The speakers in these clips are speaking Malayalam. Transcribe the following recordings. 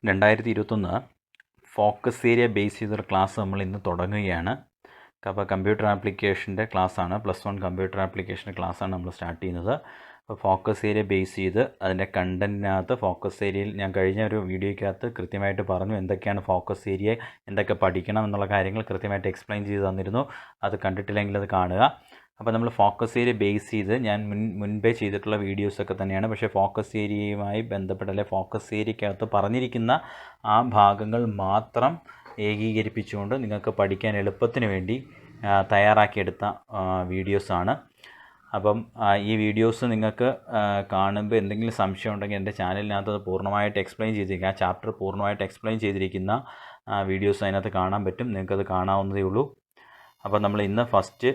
2021 ഫോക്കസ് ഏരിയ ബേസ് ചെയ്തൊരു ക്ലാസ് നമ്മൾ ഇന്ന് തുടങ്ങുകയാണ്. അപ്പോൾ കമ്പ്യൂട്ടർ ആപ്ലിക്കേഷൻ്റെ ക്ലാസ്സാണ്. +1 കമ്പ്യൂട്ടർ ആപ്ലിക്കേഷൻ്റെ ക്ലാസ്സാണ് നമ്മൾ സ്റ്റാർട്ട് ചെയ്യുന്നത്. അപ്പോൾ ഫോക്കസ് ഏരിയ ബേസ് ചെയ്ത് അതിൻ്റെ കണ്ടൻറ്റിനകത്ത് ഫോക്കസ് ഏരിയയിൽ ഞാൻ കഴിഞ്ഞ ഒരു വീഡിയോയ്ക്കകത്ത് കൃത്യമായിട്ട് പറഞ്ഞു എന്തൊക്കെയാണ് ഫോക്കസ് ഏരിയ, എന്തൊക്കെ പഠിക്കണം എന്നുള്ള കാര്യങ്ങൾ കൃത്യമായിട്ട് എക്സ്പ്ലെയിൻ ചെയ്ത് തന്നിരുന്നു. അത് കണ്ടിട്ടില്ലെങ്കിൽ അത് കാണുക. അപ്പോൾ നമ്മൾ ഫോക്കസ് ഏരിയ ബേസ് ചെയ്ത് ഞാൻ മുൻപേ ചെയ്തിട്ടുള്ള വീഡിയോസൊക്കെ തന്നെയാണ്. പക്ഷേ ഫോക്കസ് ഏരിയയുമായി ബന്ധപ്പെട്ട അല്ലെങ്കിൽ ഫോക്കസ് ഏരിയക്കകത്ത് പറഞ്ഞിരിക്കുന്ന ആ ഭാഗങ്ങൾ മാത്രം ഏകീകരിപ്പിച്ചുകൊണ്ട് നിങ്ങൾക്ക് പഠിക്കാൻ എളുപ്പത്തിന് വേണ്ടി തയ്യാറാക്കിയെടുത്ത വീഡിയോസാണ്. അപ്പം ഈ വീഡിയോസ് നിങ്ങൾക്ക് കാണുമ്പോൾ എന്തെങ്കിലും സംശയം ഉണ്ടെങ്കിൽ എൻ്റെ ചാനലിനകത്ത് അത് പൂർണ്ണമായിട്ട് എക്സ്പ്ലെയിൻ ചെയ്തിരിക്കുക, ആ ചാപ്റ്റർ പൂർണ്ണമായിട്ട് എക്സ്പ്ലെയിൻ ചെയ്തിരിക്കുന്ന വീഡിയോസ് അതിനകത്ത് കാണാൻ പറ്റും. നിങ്ങൾക്കത് കാണാവുന്നതേ ഉള്ളൂ. അപ്പോൾ നമ്മൾ ഇന്ന് ഫസ്റ്റ്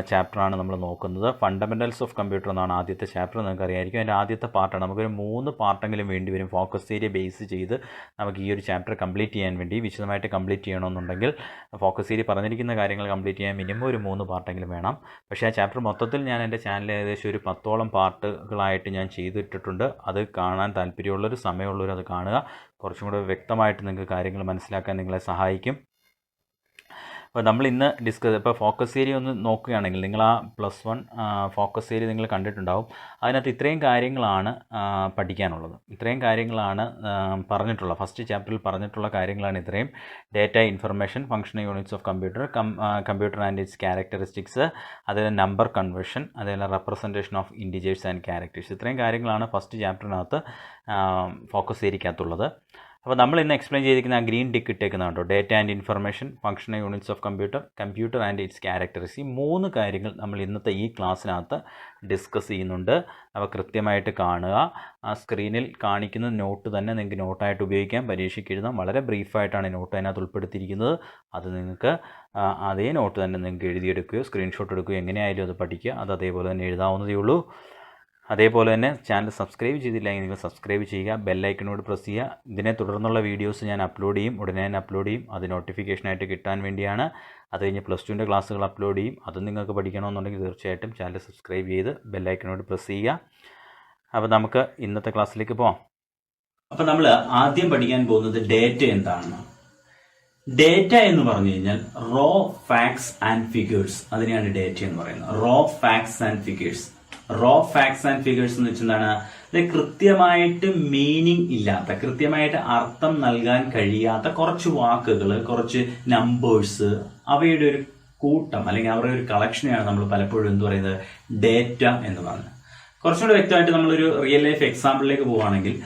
ചാപ്റ്ററാണ് നമ്മൾ നോക്കുന്നത്. ഫണ്ടമെൻ്റൽസ് ഓഫ് കമ്പ്യൂട്ടർ എന്നാണ് ആദ്യത്തെ ചാപ്റ്റർ. നിങ്ങൾക്ക് അറിയായിരിക്കും. അതിൻ്റെ ആദ്യത്തെ പാർട്ടാണ്. നമുക്കൊരു 3 പാർട്ടെങ്കിലും വേണ്ടി വരും ഫോക്കസ് ഏരിയ ബേസ് ചെയ്ത് നമുക്ക് ഈ ഒരു ചാപ്റ്റർ കംപ്ലീറ്റ് ചെയ്യാൻ വേണ്ടി. വിശദമായിട്ട് കംപ്ലീറ്റ് ചെയ്യണമെന്നുണ്ടെങ്കിൽ ഫോക്കസ് ഏരിയ പറഞ്ഞിരിക്കുന്ന കാര്യങ്ങൾ കംപ്ലീറ്റ് ചെയ്യാൻ മിനിമം ഒരു 3 പാർട്ടെങ്കിലും വേണം. പക്ഷേ ആ ചാപ്റ്റർ മൊത്തത്തിൽ ഞാൻ എൻ്റെ ചാനലിൽ ഏകദേശം ഒരു 10ഓളം പാർട്ടുകളായിട്ട് ഞാൻ ചെയ്തിട്ടിട്ടുണ്ട്. അത് കാണാൻ താല്പര്യമുള്ളൊരു സമയമുള്ളവർ അത് കാണുക. കുറച്ചും കൂടെ വ്യക്തമായിട്ട് നിങ്ങൾക്ക് കാര്യങ്ങൾ മനസ്സിലാക്കാൻ നിങ്ങളെ സഹായിക്കും. അപ്പോൾ നമ്മൾ ഇന്ന് ഇപ്പോൾ ഫോക്കസ് ഏരിയ ഒന്ന് നോക്കുകയാണെങ്കിൽ നിങ്ങൾ ആ +1 ഫോക്കസ് ഏരിയ നിങ്ങൾ കണ്ടിട്ടുണ്ടാവും. അതിനകത്ത് ഇത്രയും കാര്യങ്ങളാണ് പഠിക്കാനുള്ളത്. ഇത്രയും കാര്യങ്ങളാണ് പറഞ്ഞിട്ടുള്ളത്. ഫസ്റ്റ് ചാപ്റ്ററിൽ പറഞ്ഞിട്ടുള്ള കാര്യങ്ങളാണ് ഇത്രയും. Data, information, functional units of computer, computer and its characteristics, അതിൽ നമ്പർ കൺവേർഷൻ, അതിൽ representation of integers and characters. ഇത്രയും കാര്യങ്ങളാണ് ഫസ്റ്റ് ചാപ്റ്ററിനകത്ത് ഫോക്കസ് ഏരിയക്കകത്തുള്ളത്. അപ്പോൾ നമ്മൾ ഇന്ന് എക്സ്പ്ലെയിൻ ചെയ്തിരിക്കുന്ന ആ ഗ്രീൻ ടിക്ക് ഇട്ടേക്കുന്നതുണ്ടോ, data and information, functional units of computer and its characteristics. ഈ 3 കാര്യങ്ങൾ നമ്മൾ ഇന്നത്തെ ഈ ക്ലാസ്സിനകത്ത് ഡിസ്കസ് ചെയ്യുന്നുണ്ട്. അപ്പോൾ കൃത്യമായിട്ട് കാണുക. ആ സ്ക്രീനിൽ കാണിക്കുന്ന നോട്ട് തന്നെ നിങ്ങൾക്ക് നോട്ടായിട്ട് ഉപയോഗിക്കാം, പരീക്ഷയ്ക്ക് എഴുതാം. വളരെ ബ്രീഫായിട്ടാണ് നോട്ട് അതിനകത്ത് ഉൾപ്പെടുത്തിയിരിക്കുന്നത്. അത് നിങ്ങൾക്ക് അതേ നോട്ട് തന്നെ നിങ്ങൾക്ക് എഴുതിയെടുക്കുകയോ സ്ക്രീൻഷോട്ട് എടുക്കുകയോ എങ്ങനെയായാലും അത് പഠിക്കുക. അത് അതേപോലെ തന്നെ എഴുതാവുന്നതേ ഉള്ളൂ. അതേപോലെ തന്നെ ചാനൽ സബ്സ്ക്രൈബ് ചെയ്തില്ലെങ്കിൽ നിങ്ങൾ സബ്സ്ക്രൈബ് ചെയ്യുക, ബെല്ലൈക്കനോട് പ്രസ് ചെയ്യുക. ഇതിനെ തുടർന്നുള്ള വീഡിയോസ് ഞാൻ അപ്ലോഡ് ചെയ്യും, ഉടനെ തന്നെ അപ്ലോഡ് ചെയ്യും. അത് നോട്ടിഫിക്കേഷനായിട്ട് കിട്ടാൻ വേണ്ടിയാണ്. അത് കഴിഞ്ഞ് +2ൻ്റെ ക്ലാസ്സുകൾ അപ്ലോഡ് ചെയ്യും. അതും നിങ്ങൾക്ക് പഠിക്കണമെന്നുണ്ടെങ്കിൽ തീർച്ചയായിട്ടും ചാനൽ സബ്സ്ക്രൈബ് ചെയ്ത് ബെല്ലൈക്കനോട് പ്രസ് ചെയ്യുക. അപ്പോൾ നമുക്ക് ഇന്നത്തെ ക്ലാസ്സിലേക്ക് പോകാം. അപ്പോൾ നമ്മൾ ആദ്യം പഠിക്കാൻ പോകുന്നത് ഡേറ്റ എന്താണെന്ന്. ഡേറ്റ എന്ന് പറഞ്ഞു കഴിഞ്ഞാൽ റോ ഫാക്ട്സ് ആൻഡ് ഫിഗേഴ്സ്, അതിനെയാണ് ഡേറ്റ എന്ന് പറയുന്നത്. Raw facts and figures. Raw facts and figures എന്ന് വെച്ചെന്താണ്? അത് കൃത്യമായിട്ട് മീനിങ് ഇല്ലാത്ത, കൃത്യമായിട്ട് അർത്ഥം നൽകാൻ കഴിയാത്ത കുറച്ച് വാക്കുകൾ, കുറച്ച് നമ്പേഴ്സ്, അവയുടെ ഒരു കൂട്ടം അല്ലെങ്കിൽ അവരുടെ ഒരു കളക്ഷനെയാണ് നമ്മൾ പലപ്പോഴും എന്ത് പറയുന്നത്, ഡേറ്റ എന്ന് പറയുന്നത്. കുറച്ചുകൂടി വ്യക്തമായിട്ട് നമ്മളൊരു റിയൽ ലൈഫ് എക്സാമ്പിളിലേക്ക് പോവുകയാണെങ്കിൽ,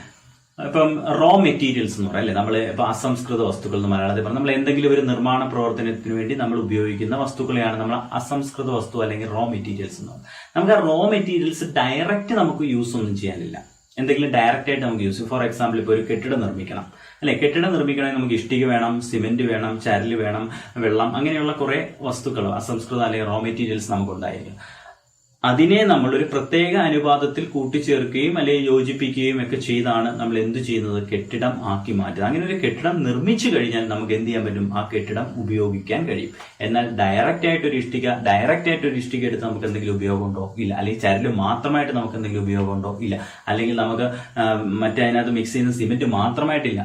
ഇപ്പം റോ മെറ്റീരിയൽസ് എന്ന് പറയാം അല്ലേ, നമ്മൾ ഇപ്പൊ അസംസ്കൃത വസ്തുക്കൾ എന്ന് മലയാളത്തിൽ പറഞ്ഞാൽ നമ്മൾ എന്തെങ്കിലും ഒരു നിർമ്മാണ പ്രവർത്തനത്തിന് വേണ്ടി നമ്മൾ ഉപയോഗിക്കുന്ന വസ്തുക്കളെയാണ് നമ്മൾ അസംസ്കൃത വസ്തു അല്ലെങ്കിൽ റോ മെറ്റീരിയൽസ് എന്ന് പറയുന്നത്. നമുക്ക് ആ റോ മെറ്റീരിയൽസ് ഡയറക്റ്റ് നമുക്ക് യൂസ് ഒന്നും ചെയ്യാനില്ല. എന്തെങ്കിലും ഡയറക്റ്റ് ആയിട്ട് നമുക്ക് യൂസ്, ഫോർ എക്സാമ്പിൾ ഇപ്പോൾ ഒരു കെട്ടിടം നിർമ്മിക്കണം അല്ലെ, കെട്ടിടം നിർമ്മിക്കണമെങ്കിൽ നമുക്ക് ഇഷ്ടിക വേണം, സിമെന്റ് വേണം, ചരല് വേണം, വെള്ളം, അങ്ങനെയുള്ള കുറെ വസ്തുക്കൾ അസംസ്കൃത അല്ലെങ്കിൽ റോ മെറ്റീരിയൽസ് നമുക്ക് ഉണ്ടായിരിക്കും. അതിനെ നമ്മളൊരു പ്രത്യേക അനുപാതത്തിൽ കൂട്ടിച്ചേർക്കുകയും അല്ലെങ്കിൽ യോജിപ്പിക്കുകയും ഒക്കെ ചെയ്താണ് നമ്മൾ എന്ത് ചെയ്യുന്നത്, കെട്ടിടം ആക്കി മാറ്റുന്നത്. അങ്ങനെ ഒരു കെട്ടിടം നിർമ്മിച്ചു കഴിഞ്ഞാൽ നമുക്ക് എന്ത് ചെയ്യാൻ പറ്റും, ആ കെട്ടിടം ഉപയോഗിക്കാൻ കഴിയും. എന്നാൽ ഡയറക്റ്റ് ആയിട്ട് ഒരു ഇഷ്ടിക എടുത്ത് നമുക്ക് എന്തെങ്കിലും ഉപയോഗമുണ്ടോ? ഇല്ല. അല്ലെങ്കിൽ ചരല് മാത്രമായിട്ട് നമുക്ക് എന്തെങ്കിലും ഉപയോഗമുണ്ടോ? ഇല്ല. അല്ലെങ്കിൽ നമുക്ക് അതിനകത്ത് മിക്സ് ചെയ്യുന്ന സിമെന്റ് മാത്രമായിട്ടില്ല.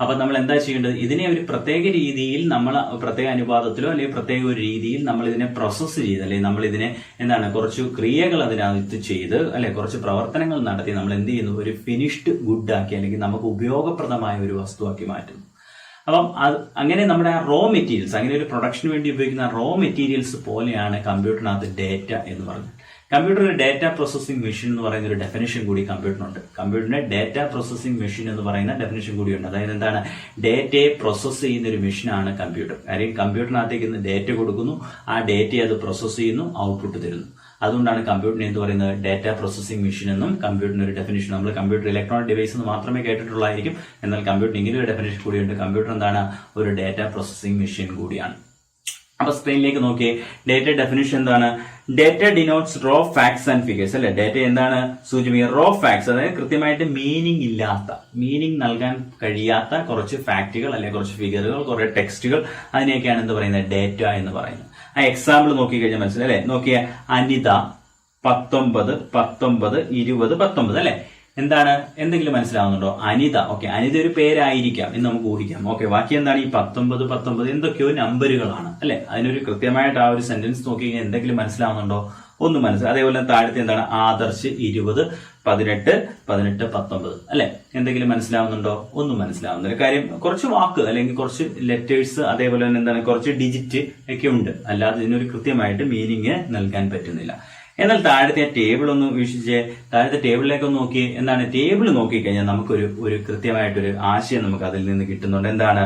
അപ്പൊ നമ്മൾ എന്താ ചെയ്യേണ്ടത്, ഇതിനെ ഒരു പ്രത്യേക രീതിയിൽ നമ്മൾ പ്രത്യേക അനുപാതത്തിലോ അല്ലെങ്കിൽ പ്രത്യേക ഒരു രീതിയിൽ നമ്മൾ ഇതിനെ പ്രോസസ്സ് ചെയ്ത്, അല്ലെങ്കിൽ നമ്മൾ ഇതിനെ കുറച്ച് ക്രിയകൾ അതിനകത്ത് ചെയ്ത് കുറച്ച് പ്രവർത്തനങ്ങൾ നടത്തി നമ്മൾ എന്ത് ചെയ്യുന്നു, ഒരു ഫിനിഷ്ഡ് ഗുഡ് ആക്കി അല്ലെങ്കിൽ നമുക്ക് ഉപയോഗപ്രദമായ ഒരു വസ്തുവാക്കി മാറ്റുന്നു. അപ്പം അങ്ങനെ നമ്മുടെ ആ റോ മെറ്റീരിയൽസ്, അങ്ങനെ ഒരു പ്രൊഡക്ഷന് വേണ്ടി ഉപയോഗിക്കുന്ന റോ മെറ്റീരിയൽസ് പോലെയാണ് കമ്പ്യൂട്ടറിനകത്ത് ഡേറ്റ എന്ന് പറയുന്നത്. കമ്പ്യൂട്ടറിന്റെ ഡേറ്റ പ്രോസസ്സിംഗ് മെഷീൻ എന്ന് പറയുന്ന ഒരു ഡെഫിനേഷൻ കൂടി കമ്പ്യൂട്ടറിനുണ്ട്. കമ്പ്യൂട്ടറിന്റെ ഡേറ്റ പ്രോസസ്സിംഗ് മെഷീൻ എന്ന് പറയുന്ന ഡെഫിനേഷൻ കൂടിയുണ്ട്. അതായത് എന്താണ്, ഡേറ്റയെ പ്രോസസ്സ് ചെയ്യുന്ന ഒരു മെഷീനാണ് കമ്പ്യൂട്ടർ. കാര്യം കമ്പ്യൂട്ടറിനകത്തേക്ക് ഡേറ്റ കൊടുക്കുന്നു, ആ ഡേറ്റയെ അത് പ്രോസസ്സ് ചെയ്യുന്നു, ഔട്ട്പുട്ട് തരുന്നു. അതുകൊണ്ടാണ് കമ്പ്യൂട്ടറിനെ എന്ത് പറയുന്നത്, ഡേറ്റ പ്രോസസ്സിംഗ് മെഷീൻ എന്നും കമ്പ്യൂട്ടറിന് ഒരു ഡെഫിനേഷൻ. നമ്മൾ കമ്പ്യൂട്ടർ ഇലക്ട്രോണിക് ഡിവൈസ് എന്ന് മാത്രമേ കേട്ടിട്ടുള്ളായിരിക്കും. എന്നാൽ കമ്പ്യൂട്ടർ ഇങ്ങനെ ഒരു ഡെഫിനേഷൻ കൂടിയുണ്ട്. കമ്പ്യൂട്ടർ എന്താണ്, ഒരു ഡേറ്റ പ്രോസസ്സിംഗ് മെഷീൻ കൂടിയാണ്. അപ്പൊ സ്ക്രീനിലേക്ക് നോക്കിയേ, ഡേറ്റ ഡെഫിനിഷൻ എന്താണ്? Data denotes raw facts and figures അല്ലെ. ഡേറ്റ എന്താണ് സൂചിപ്പിക്കുക? റോ ഫാക്ട്സ്, അതായത് കൃത്യമായിട്ട് മീനിങ് നൽകാൻ കഴിയാത്ത കുറച്ച് ഫാക്റ്റുകൾ അല്ലെങ്കിൽ കുറച്ച് ഫിഗറുകൾ, കുറെ ടെക്സ്റ്റുകൾ, അതിനെയൊക്കെയാണ് എന്ത് പറയുന്നത്, ഡേറ്റ എന്ന് പറയുന്നത്. ആ എക്സാമ്പിൾ നോക്കി കഴിഞ്ഞാൽ മനസ്സിലായി അല്ലെ. നോക്കിയ അനിത 19, 19, 20, 19 അല്ലെ. എന്താണ്, എന്തെങ്കിലും മനസ്സിലാവുന്നുണ്ടോ? അനിത. ഓക്കെ, അനിത ഒരു പേരായിരിക്കാം എന്ന് നമുക്ക് ഊഹിക്കാം. ഓക്കെ, ബാക്കി എന്താണ്? ഈ 19 എന്തൊക്കെയോ നമ്പറുകളാണ് അല്ലെ. അതിനൊരു കൃത്യമായിട്ട് ആ ഒരു സെന്റൻസ് നോക്കി കഴിഞ്ഞാൽ എന്തെങ്കിലും മനസ്സിലാവുന്നുണ്ടോ? ഒന്നും മനസ്സിലാവും. അതേപോലെ താഴത്തെ എന്താണ്? ആദർശ് 20, 18, 19 അല്ലെ. എന്തെങ്കിലും മനസ്സിലാവുന്നുണ്ടോ? ഒന്നും മനസ്സിലാവുന്നില്ല. കാര്യം കുറച്ച് വാക്ക് അല്ലെങ്കിൽ കുറച്ച് ലെറ്റേഴ്സ്, അതേപോലെ തന്നെ എന്താണ്, കുറച്ച് ഡിജിറ്റ് ഒക്കെ ഉണ്ട്. അല്ലാതെ ഇതിനൊരു കൃത്യമായിട്ട് മീനിങ് നൽകാൻ പറ്റുന്നില്ല. എന്നാൽ താഴത്തെ ആ ടേബിൾ ഒന്ന് വീക്ഷിച്ച് താഴത്തെ ടേബിളിലേക്ക് ഒന്ന് നോക്കി. എന്താണ് ടേബിൾ നോക്കിക്കഴിഞ്ഞാൽ നമുക്കൊരു കൃത്യമായിട്ടൊരു ആശയം നമുക്ക് അതിൽ നിന്ന് കിട്ടുന്നുണ്ട്. എന്താണ്?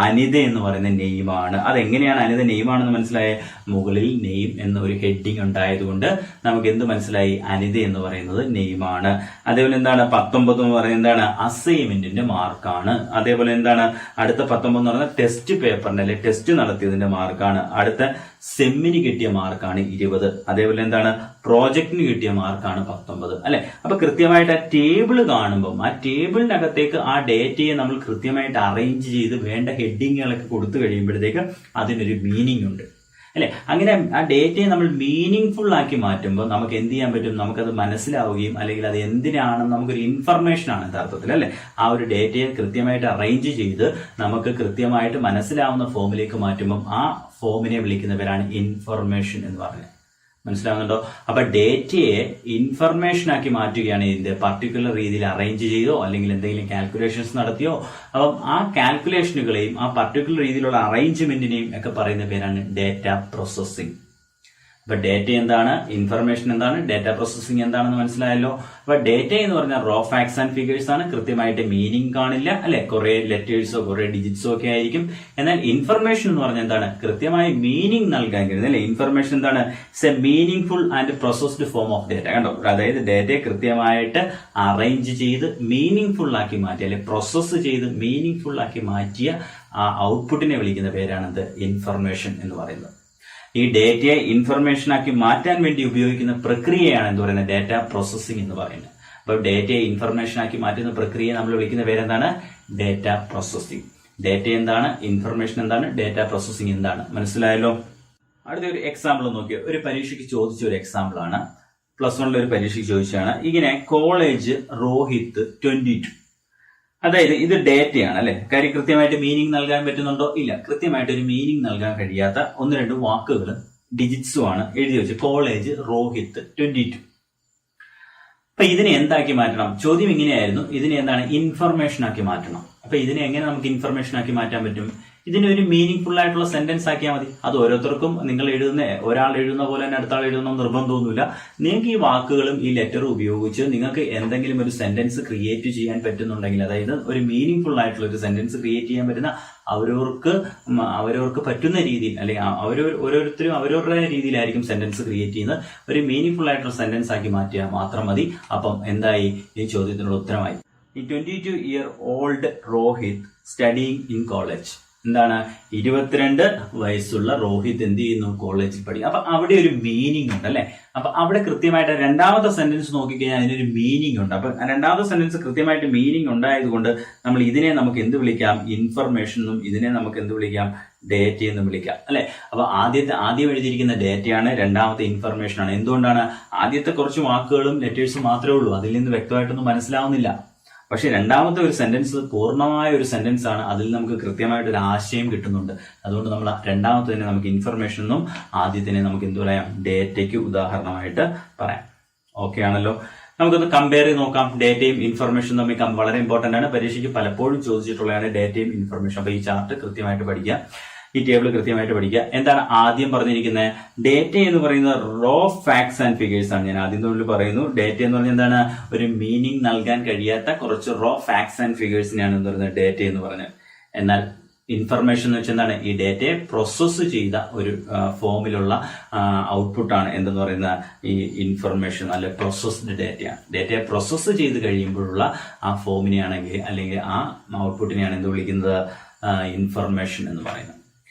അനിത എന്ന് പറയുന്ന നെയിമാണ്. അതെങ്ങനെയാണ് അനിത നെയിമാണെന്ന് മനസ്സിലായേ? മുകളിൽ നെയിം എന്ന ഒരു ഹെഡിങ് ഉണ്ടായതുകൊണ്ട് നമുക്ക് എന്ത് മനസ്സിലായി? അനിത എന്ന് പറയുന്നത് നെയിമാണ്. അതേപോലെ എന്താണ് 19 എന്ന് പറയുന്നത് എന്താണ്? അസൈൻമെന്റിന്റെ മാർക്കാണ്. അതേപോലെ എന്താണ് അടുത്ത 19 എന്ന് പറയുന്നത് ടെസ്റ്റ് പേപ്പറിന്റെ അല്ലെ ടെസ്റ്റ് നടത്തിയതിന്റെ മാർക്കാണ്. അടുത്ത സെമ്മിന് കിട്ടിയ മാർക്കാണ് 20. അതേപോലെ എന്താണ് പ്രോജക്റ്റിന് കിട്ടിയ മാർക്കാണ് 19 അല്ലെ. അപ്പൊ കൃത്യമായിട്ട് ആ ടേബിൾ കാണുമ്പോൾ ആ ടേബിളിനകത്തേക്ക് ആ ഡേറ്റയെ നമ്മൾ കൃത്യമായിട്ട് അറേഞ്ച് ചെയ്ത് വേണ്ട ഹെഡിങ്ങുകളൊക്കെ കൊടുത്തു കഴിയുമ്പോഴത്തേക്ക് അതിനൊരു മീനിങ് ഉണ്ട് അല്ലെ. അങ്ങനെ ആ ഡേറ്റയെ നമ്മൾ മീനിങ് ഫുൾ ആക്കി മാറ്റുമ്പോൾ നമുക്ക് എന്ത് ചെയ്യാൻ പറ്റും? നമുക്കത് മനസ്സിലാവുകയും അല്ലെങ്കിൽ അത് എന്തിനാണെന്ന് നമുക്കൊരു ഇൻഫർമേഷൻ ആണ് യഥാർത്ഥത്തിൽ അല്ലെ. ആ ഒരു ഡേറ്റയെ കൃത്യമായിട്ട് അറേഞ്ച് ചെയ്ത് നമുക്ക് കൃത്യമായിട്ട് മനസ്സിലാവുന്ന ഫോമിലേക്ക് മാറ്റുമ്പോൾ ആ ഫോമിനെ വിളിക്കുന്ന പേരാണ് ഇൻഫർമേഷൻ എന്ന് പറഞ്ഞത്. മനസ്സിലാവുന്നുണ്ടോ? അപ്പൊ ഡേറ്റയെ ഇൻഫർമേഷൻ ആക്കി മാറ്റുകയാണ് ഇതിന്റെ പർട്ടിക്കുലർ രീതിയിൽ അറേഞ്ച് ചെയ്തോ അല്ലെങ്കിൽ എന്തെങ്കിലും കാൽക്കുലേഷൻസ് നടത്തിയോ. അപ്പം ആ കാൽക്കുലേഷനുകളെയും ആ പർട്ടിക്കുലർ രീതിയിലുള്ള അറേഞ്ച്മെന്റിനെയും ഒക്കെ പറയുന്ന പേരാണ് ഡേറ്റ പ്രോസസ്സിംഗ്. അപ്പൊ ഡേറ്റ എന്താണ്, ഇൻഫർമേഷൻ എന്താണ്, ഡേറ്റ പ്രോസസ്സിംഗ് എന്താണെന്ന് മനസ്സിലായല്ലോ. അപ്പൊ ഡേറ്റ എന്ന് പറഞ്ഞാൽ റോ ഫാക്ട്സ് ആൻഡ് ഫിഗേഴ്സ് ആണ്. കൃത്യമായിട്ട് മീനിങ് കാണില്ല അല്ലെ, കുറെ ലെറ്റേഴ്സോ കുറെ ഡിജിറ്റ്സോ ഒക്കെ ആയിരിക്കും. എന്നാൽ ഇൻഫർമേഷൻ എന്ന് പറഞ്ഞാൽ എന്താണ്? കൃത്യമായി മീനിങ് നൽകാൻ കഴിയുന്നത് അല്ലെ. ഇൻഫർമേഷൻ എന്താണ്? It's A meaning full and processed form of data. കണ്ടോ, അതായത് ഡേറ്റയെ കൃത്യമായിട്ട് അറേഞ്ച് ചെയ്ത് മീനിങ് ഫുൾ ആക്കി മാറ്റിയ അല്ലെ പ്രോസസ്സ് ചെയ്ത് മീനിങ് ഫുൾ ആക്കി മാറ്റിയ ആ ഔട്ട്പുട്ടിനെ വിളിക്കുന്ന പേരാണ് ഇൻഫർമേഷൻ എന്ന് പറയുന്നത്. ഈ ഡേറ്റയെ ഇൻഫർമേഷൻ ആക്കി മാറ്റാൻ വേണ്ടി ഉപയോഗിക്കുന്ന പ്രക്രിയയാണ് എന്ത് പറയുന്നത്? ഡേറ്റ പ്രോസസ്സിംഗ് എന്ന് പറയുന്നത്. അപ്പോൾ ഡേറ്റയെ ഇൻഫർമേഷൻ ആക്കി മാറ്റുന്ന പ്രക്രിയയെ നമ്മൾ വിളിക്കുന്ന പേരെന്താണ്? Data processing. ഡേറ്റ എന്താണ്, ഇൻഫർമേഷൻ എന്താണ്, ഡേറ്റ പ്രോസസ്സിംഗ് എന്താണ്, മനസ്സിലായല്ലോ. അടുത്ത ഒരു എക്സാമ്പിൾ നോക്കിയോ. ഒരു പരീക്ഷയ്ക്ക് ചോദിച്ച ഒരു എക്സാമ്പിൾ ആണ്. +1 ഒരു പരീക്ഷയ്ക്ക് ചോദിച്ചാണ്. ഇങ്ങനെ കോളേജ് റോഹിത് 22. അതായത് ഇത് ഡേറ്റയാണ് അല്ലെ. കാര്യം കൃത്യമായിട്ട് മീനിങ് നൽകാൻ പറ്റുന്നുണ്ടോ? ഇല്ല. കൃത്യമായിട്ട് ഒരു മീനിങ് നൽകാൻ കഴിയാത്ത 1-2 വാക്കുകളും ഡിജിറ്റ്സും ആണ് എഴുതി വെച്ച്. കോളേജ് റോഹിത് 22. അപ്പൊ ഇതിനെ എന്താക്കി മാറ്റണം? ചോദ്യം ഇങ്ങനെയായിരുന്നു. ഇതിനെ എന്താണ്? ഇൻഫർമേഷൻ ആക്കി മാറ്റണം. അപ്പൊ ഇതിനെ എങ്ങനെ നമുക്ക് ഇൻഫർമേഷൻ ആക്കി മാറ്റാൻ പറ്റും? ഇതിനെ ഒരു മീനിങ് ഫുൾ ആയിട്ടുള്ള സെന്റൻസ് ആക്കിയാൽ മതി. അത് ഓരോരുത്തർക്കും നിങ്ങൾ ഒരാൾ എഴുതുന്ന പോലെ തന്നെ അടുത്ത ആൾ എഴുതുന്ന നിർബന്ധമൊന്നുമില്ല. നിങ്ങൾക്ക് ഈ വാക്കുകളും ഈ ലെറ്ററും ഉപയോഗിച്ച് നിങ്ങൾക്ക് എന്തെങ്കിലും ഒരു സെന്റൻസ് ക്രിയേറ്റ് ചെയ്യാൻ പറ്റുന്നുണ്ടെങ്കിൽ, അതായത് ഒരു മീനിങ് ഫുൾ ആയിട്ടുള്ള ഒരു സെന്റൻസ് ക്രിയേറ്റ് ചെയ്യാൻ പറ്റുന്ന അവരവർക്ക് പറ്റുന്ന രീതിയിൽ അല്ലെങ്കിൽ ഓരോരുത്തരും അവരവരുടെ രീതിയിലായിരിക്കും സെന്റൻസ് ക്രിയേറ്റ് ചെയ്യുന്നത്. ഒരു മീനിങ് ഫുൾ ആയിട്ടുള്ള സെന്റൻസ് ആക്കി മാറ്റിയാൽ മാത്രം മതി. അപ്പം എന്തായി? ഈ ചോദ്യത്തിനുള്ള ഉത്തരമായി. ഈ 22-year-old Rohit studying in college. എന്താണ്? 22 വയസ്സുള്ള റോഹിത് എന്ത് ചെയ്യുന്നു? കോളേജിൽ പഠിക്കും. അപ്പൊ അവിടെ ഒരു മീനിങ് ഉണ്ട് അല്ലെ. അപ്പൊ അവിടെ കൃത്യമായിട്ട് രണ്ടാമത്തെ സെന്റൻസ് നോക്കിക്കഴിഞ്ഞാൽ അതിനൊരു മീനിങ് ഉണ്ട്. അപ്പൊ രണ്ടാമത്തെ സെന്റൻസ് കൃത്യമായിട്ട് മീനിങ് ഉണ്ടായതുകൊണ്ട് നമ്മൾ ഇതിനെ നമുക്ക് എന്ത് വിളിക്കാം? ഇൻഫർമേഷൻ എന്നും ഇതിനെ നമുക്ക് എന്ത് വിളിക്കാം? ഡേറ്റ എന്നും വിളിക്കാം അല്ലെ. അപ്പൊ ആദ്യം എഴുതിയിരിക്കുന്ന ഡേറ്റയാണ്, രണ്ടാമത്തെ ഇൻഫർമേഷൻ ആണ്. എന്തുകൊണ്ടാണ്? ആദ്യത്തെ കുറച്ച് വാക്കുകളും ലെറ്റേഴ്സും മാത്രമേ ഉള്ളൂ. അതിൽ നിന്ന് വ്യക്തമായിട്ടൊന്നും മനസ്സിലാവുന്നില്ല. പക്ഷെ രണ്ടാമത്തെ ഒരു സെന്റൻസ് പൂർണ്ണമായ ഒരു സെന്റൻസ് ആണ്. അതിൽ നമുക്ക് കൃത്യമായിട്ടൊരു ആശയം കിട്ടുന്നുണ്ട്. അതുകൊണ്ട് നമ്മൾ രണ്ടാമത്തെ നമുക്ക് ഇൻഫർമേഷൻ എന്നും ആദ്യത്തിനെ നമുക്ക് എന്ത് പറയാം? ഡേറ്റയ്ക്ക് ഉദാഹരണമായിട്ട് പറയാം. ഓക്കെ ആണല്ലോ. നമുക്കൊന്ന് കമ്പയർ ചെയ്ത് നോക്കാം. ഡേറ്റയും ഇൻഫർമേഷനും തമ്മിൽ വളരെ ഇമ്പോർട്ടന്റ് ആണ്. പരീക്ഷയ്ക്ക് പലപ്പോഴും ചോദിച്ചിട്ടുള്ളതാണ് ഡേറ്റയും ഇൻഫർമേഷൻ. അപ്പൊ ഈ ചാർട്ട് കൃത്യമായിട്ട് പഠിക്കുക, ഈ ടേബിൾ കൃത്യമായിട്ട് പഠിക്കുക. എന്താണ് ആദ്യം പറഞ്ഞിരിക്കുന്നത്? ഡേറ്റ എന്ന് പറയുന്നത് റോ ഫാക്ട്സ് ആൻഡ് ഫിഗേഴ്സ് ആണ്. ഞാൻ ആദ്യം തൊഴിൽ പറയുന്നു. ഡേറ്റ എന്ന് പറഞ്ഞാൽ എന്താണ്? ഒരു മീനിങ് നൽകാൻ കഴിയാത്ത കുറച്ച് റോ ഫാക്ട്സ് ആൻഡ് ഫിഗേഴ്സിനെയാണ് എന്ന് പറയുന്നത് ഡേറ്റ എന്ന് പറഞ്ഞത്. എന്നാൽ ഇൻഫർമേഷൻ എന്ന് വെച്ചാൽ എന്താണ്? ഈ ഡേറ്റയെ പ്രോസസ്സ് ചെയ്ത ഒരു ഫോമിലുള്ള ഔട്ട്പുട്ടാണ് എന്തെന്ന് പറയുന്ന ഈ ഇൻഫർമേഷൻ അല്ലെ പ്രോസസ്ഡ് ഡേറ്റയാണ്. ഡേറ്റയെ പ്രോസസ്സ് ചെയ്ത് കഴിയുമ്പോഴുള്ള ആ ഫോമിനെയാണെങ്കിൽ അല്ലെങ്കിൽ ആ ഔട്ട്പുട്ടിനെയാണ് എന്ത് വിളിക്കുന്നത്? ഇൻഫർമേഷൻ എന്ന് പറയുന്നത്.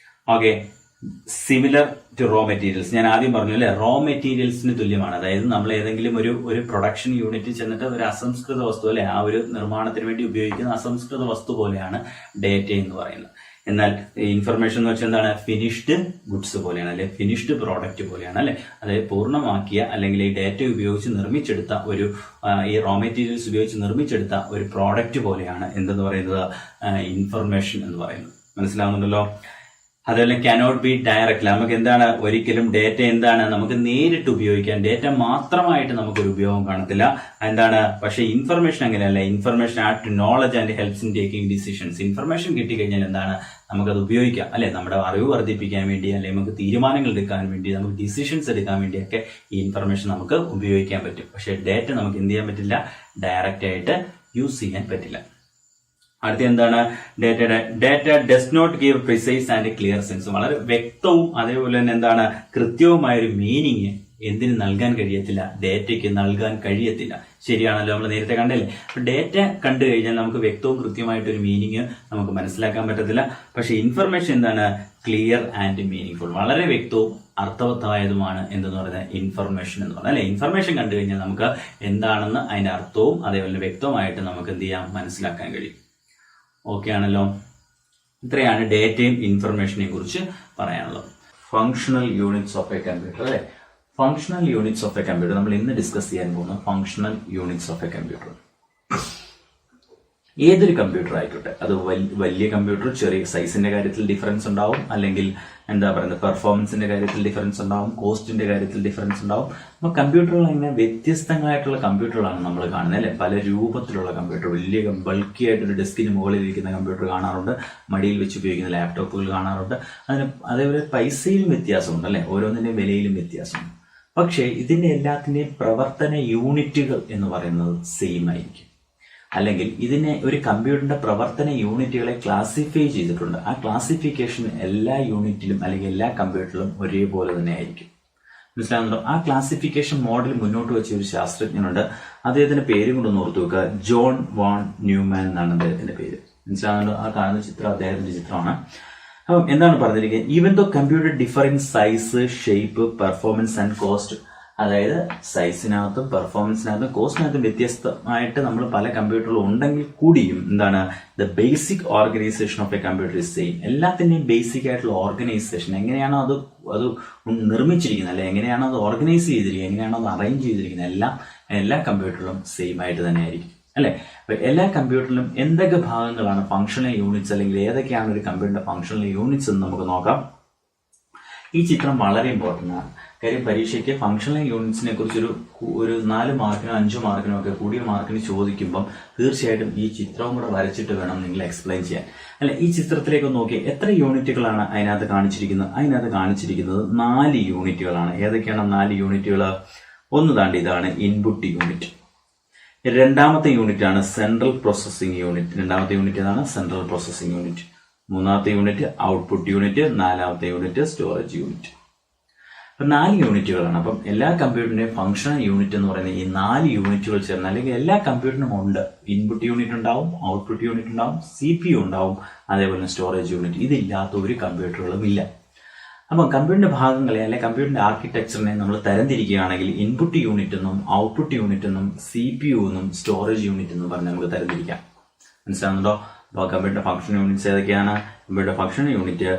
Okay, similar to raw materials. ഞാൻ ആദ്യം പറഞ്ഞു അല്ലെ, റോ മെറ്റീരിയൽസിന് തുല്യമാണ്. അതായത് നമ്മൾ ഏതെങ്കിലും ഒരു പ്രൊഡക്ഷൻ യൂണിറ്റിൽ ചെന്നിട്ട് ഒരു അസംസ്കൃത വസ്തു അല്ലെ, ആ ഒരു നിർമ്മാണത്തിന് വേണ്ടി ഉപയോഗിക്കുന്ന അസംസ്കൃത വസ്തു പോലെയാണ് ഡേറ്റ എന്ന് പറയുന്നത്. എന്നാൽ ഇൻഫർമേഷൻ എന്ന് വെച്ചാൽ എന്താണ്? ഫിനിഷ്ഡ് ഗുഡ്സ് പോലെയാണ്, അല്ലെ ഫിനിഷ്ഡ് പ്രോഡക്റ്റ് പോലെയാണ്, അല്ലെ അതായത് പൂർണ്ണമാക്കിയ അല്ലെങ്കിൽ ഈ ഡേറ്റ ഉപയോഗിച്ച് നിർമ്മിച്ചെടുത്ത ഒരു ഈ റോ മെറ്റീരിയൽസ് ഉപയോഗിച്ച് നിർമ്മിച്ചെടുത്ത ഒരു പ്രോഡക്റ്റ് പോലെയാണ് എന്തെന്ന് പറയുന്നത്? ഇൻഫർമേഷൻ എന്ന് പറയുന്നത്. മനസ്സിലാവുന്നുണ്ടല്ലോ? അതുപോലെ കാനോട്ട് ബി ഡയറക്റ്റ്, നമുക്ക് എന്താണ് ഒരിക്കലും ഡേറ്റ എന്താണ് നമുക്ക് നേരിട്ട് ഉപയോഗിക്കാൻ, ഡേറ്റ മാത്രമായിട്ട് നമുക്കൊരു ഉപയോഗം കാണത്തില്ല. എന്താണ്? പക്ഷേ ഇൻഫർമേഷൻ അങ്ങനെയല്ല. Information add to knowledge and helps in taking decisions. Information കിട്ടിക്കഴിഞ്ഞാൽ എന്താണ്? നമുക്കത് ഉപയോഗിക്കാം, അല്ലെ നമ്മുടെ അറിവ് വർദ്ധിപ്പിക്കാൻ വേണ്ടി, അല്ലെങ്കിൽ നമുക്ക് തീരുമാനങ്ങൾ എടുക്കാൻ വേണ്ടി, നമുക്ക് ഡിസിഷൻസ് എടുക്കാൻ വേണ്ടിയൊക്കെ ഈ ഇൻഫർമേഷൻ നമുക്ക് ഉപയോഗിക്കാൻ പറ്റും. പക്ഷേ ഡേറ്റ നമുക്ക് എന്ത് ചെയ്യാൻ പറ്റില്ല? ഡയറക്റ്റ് ആയിട്ട് യൂസ് ചെയ്യാൻ പറ്റില്ല. അടുത്ത എന്താണ്? Data does not give precise and clear sense. വളരെ വ്യക്തവും അതേപോലെ തന്നെ എന്താണ് കൃത്യവുമായ ഒരു മീനിങ് എന്തിന് നൽകാൻ കഴിയത്തില്ല? ഡേറ്റയ്ക്ക് നൽകാൻ കഴിയത്തില്ല. ശരിയാണല്ലോ, നമ്മൾ നേരത്തെ കണ്ടല്ലേ. അപ്പൊ ഡേറ്റ കണ്ടു കഴിഞ്ഞാൽ നമുക്ക് വ്യക്തവും കൃത്യമായിട്ടൊരു മീനിങ് നമുക്ക് മനസ്സിലാക്കാൻ പറ്റത്തില്ല. പക്ഷെ ഇൻഫർമേഷൻ എന്താണ്? ക്ലിയർ ആൻഡ് മീനിങ് ഫുൾ, വളരെ വ്യക്തവും അർത്ഥവത്തായതുമാണ് എന്തെന്ന് പറയുന്നത് ഇൻഫർമേഷൻ എന്ന് പറഞ്ഞാൽ, അല്ലെ ഇൻഫർമേഷൻ കണ്ടു കഴിഞ്ഞാൽ നമുക്ക് എന്താണെന്ന് അതിന്റെ അർത്ഥവും അതേപോലെ വ്യക്തമായിട്ട് നമുക്ക് എന്ത് ചെയ്യാം? മനസ്സിലാക്കാൻ കഴിയും. ഓക്കെ ആണല്ലോ. ഇത്രയാണ് ഡേറ്റയും ഇൻഫർമേഷനെ കുറിച്ച് പറയാനുള്ളത്. Functional units of a computer, അല്ലെ functional units of a computer നമ്മൾ ഇന്ന് ഡിസ്കസ് ചെയ്യാൻ പോകുന്ന functional units of a computer. ഏതൊരു കമ്പ്യൂട്ടർ ആയിക്കോട്ടെ, അത് വലിയ കമ്പ്യൂട്ടർ ചെറിയ സൈസിന്റെ കാര്യത്തിൽ ഡിഫറൻസ് ഉണ്ടാവും, അല്ലെങ്കിൽ എന്താ പറയുന്നത് പെർഫോമൻസിന്റെ കാര്യത്തിൽ ഡിഫറൻസ് ഉണ്ടാവും, കോസ്റ്റിന്റെ കാര്യത്തിൽ ഡിഫറൻസ് ഉണ്ടാവും. അപ്പൊ കമ്പ്യൂട്ടറുകൾ ഇങ്ങനെ വ്യത്യസ്തങ്ങളായിട്ടുള്ള കമ്പ്യൂട്ടറുകളാണ് നമ്മൾ കാണുന്നത്, അല്ലെ പല രൂപത്തിലുള്ള കമ്പ്യൂട്ടർ. വലിയ ബൾക്കി ആയിട്ടൊരു ഡെസ്കിന് മുകളിൽ ഇരിക്കുന്ന കമ്പ്യൂട്ടർ കാണാറുണ്ട്, മടിയിൽ വെച്ച് ഉപയോഗിക്കുന്ന ലാപ്ടോപ്പുകൾ കാണാറുണ്ട്. അതേപോലെ പൈസയിലും വ്യത്യാസമുണ്ട്, അല്ലെ ഓരോന്നിന്റെയും വിലയിലും വ്യത്യാസമുണ്ട്. പക്ഷേ ഇതിന്റെ എല്ലാത്തിന്റെയും പ്രവർത്തന യൂണിറ്റുകൾ എന്ന് പറയുന്നത് സെയിം ആയിരിക്കും. അല്ലെങ്കിൽ ഇതിനെ ഒരു കമ്പ്യൂട്ടറിന്റെ പ്രവർത്തന യൂണിറ്റുകളെ ക്ലാസിഫൈ ചെയ്തിട്ടുണ്ട്. ആ ക്ലാസിഫിക്കേഷൻ എല്ലാ യൂണിറ്റിലും അല്ലെങ്കിൽ എല്ലാ കമ്പ്യൂട്ടറിലും ഒരേപോലെ തന്നെ ആയിരിക്കും. മനസ്സിലാകുന്നുണ്ടോ? ആ ക്ലാസിഫിക്കേഷൻ മോഡൽ മുന്നോട്ട് വെച്ച ഒരു ശാസ്ത്രജ്ഞനുണ്ട്. അദ്ദേഹത്തിന്റെ പേര് കൊണ്ടൊന്ന് ഓർത്തു വെക്കുക. ജോൺ വോൺ ന്യൂമാൻ എന്നാണ് അദ്ദേഹത്തിന്റെ പേര്. മനസ്സിലാകുന്നുണ്ടോ? ആ കാണുന്ന ചിത്രം അദ്ദേഹത്തിന്റെ ചിത്രമാണ്. അപ്പം എന്താണ് പറഞ്ഞിരിക്കുന്നത്? Even though computer differ in size, shape, performance and cost. അതായത് സൈസിനകത്തും പെർഫോമൻസിനകത്തും കോസ്റ്റിനകത്തും വ്യത്യസ്തമായിട്ട് നമ്മൾ പല കമ്പ്യൂട്ടറുകളും ഉണ്ടെങ്കിൽ കൂടിയും എന്താണ് the basic organisation of a computer is same. എല്ലാത്തിന്റെയും ബേസിക് ആയിട്ടുള്ള ഓർഗനൈസേഷൻ എങ്ങനെയാണോ അത് നിർമ്മിച്ചിരിക്കുന്നത്, അല്ലെ എങ്ങനെയാണോ അത് ഓർഗനൈസ് ചെയ്തിരിക്കുന്നത്, എങ്ങനെയാണോ അത് അറേഞ്ച് ചെയ്തിരിക്കുന്നത്, എല്ലാ കമ്പ്യൂട്ടറിലും സെയിം ആയിട്ട് തന്നെ ആയിരിക്കും, അല്ലെ. അപ്പൊ എല്ലാ കമ്പ്യൂട്ടറിലും എന്തൊക്കെ ഭാഗങ്ങളാണ് ഫങ്ഷണൽ യൂണിറ്റ്സ്, അല്ലെങ്കിൽ ഏതൊക്കെയാണ് ഒരു കമ്പ്യൂട്ടറിന്റെ ഫങ്ഷണൽ യൂണിറ്റ്സ് എന്ന് നമുക്ക് നോക്കാം. ഈ ചിത്രം വളരെ ഇമ്പോർട്ടന്റ് ആണ്. കാര്യം പരീക്ഷയ്ക്ക് ഫങ്ഷണൽ യൂണിറ്റ്സിനെ കുറിച്ച് ഒരു 4 മാർക്കിനോ 5 മാർക്കിനോ ഒക്കെ കൂടിയ മാർക്കിന് ചോദിക്കുമ്പം തീർച്ചയായിട്ടും ഈ ചിത്രവും കൂടെ വരച്ചിട്ട് വേണം നിങ്ങൾ എക്സ്പ്ലെയിൻ ചെയ്യാൻ. അല്ലെ ഈ ചിത്രത്തിലേക്ക് നോക്കി എത്ര യൂണിറ്റുകളാണ് അതിനകത്ത് കാണിച്ചിരിക്കുന്നത്? അതിനകത്ത് കാണിച്ചിരിക്കുന്നത് 4 യൂണിറ്റുകളാണ്. ഏതൊക്കെയാണ് 4 യൂണിറ്റുകൾ? ഒന്ന് താണ്ടി ഇതാണ് ഇൻപുട്ട് യൂണിറ്റ്. രണ്ടാമത്തെ യൂണിറ്റ് ആണ് സെൻട്രൽ പ്രോസസിംഗ് യൂണിറ്റ്. രണ്ടാമത്തെ യൂണിറ്റ് ഏതാണ്? Central processing unit. മൂന്നാമത്തെ യൂണിറ്റ് ഔട്ട്പുട്ട് യൂണിറ്റ്. നാലാമത്തെ യൂണിറ്റ് സ്റ്റോറേജ് യൂണിറ്റ്. അപ്പൊ 4 യൂണിറ്റുകളാണ്. അപ്പം എല്ലാ കമ്പ്യൂട്ടറിന്റെയും ഫങ്ഷണൽ യൂണിറ്റ് എന്ന് പറയുന്നത് ഈ 4 യൂണിറ്റുകൾ ചേർന്ന്, അല്ലെങ്കിൽ എല്ലാ കമ്പ്യൂട്ടറിനും ഉണ്ട്. ഇൻപുട്ട് യൂണിറ്റ് ഉണ്ടാവും, ഔട്ട്പുട്ട് യൂണിറ്റ് ഉണ്ടാവും, CPU ഉണ്ടാവും, അതേപോലെ സ്റ്റോറേജ് യൂണിറ്റ്. ഇതില്ലാത്ത ഒരു കമ്പ്യൂട്ടറുകളും ഇല്ല. അപ്പം കമ്പ്യൂട്ടറിന്റെ ഭാഗങ്ങളെ അല്ലെങ്കിൽ കമ്പ്യൂട്ടറിന്റെ ആർക്കിടെക്ചറിനെ നമ്മൾ തരംതിരിക്കുകയാണെങ്കിൽ ഇൻപുട്ട് യൂണിറ്റ് എന്നും ഔട്ട്പുട്ട് യൂണിറ്റ് എന്നും CPU എന്നും സ്റ്റോറേജ് യൂണിറ്റ് എന്നും പറഞ്ഞ് നമുക്ക് തരംതിരിക്കാം. മനസ്സിലാകുന്നുണ്ടോ? അപ്പോൾ കമ്പ്യൂട്ടർ ഫങ്ഷൻ യൂണിറ്റ്സ് ഏതൊക്കെയാണ്? Computer function unit,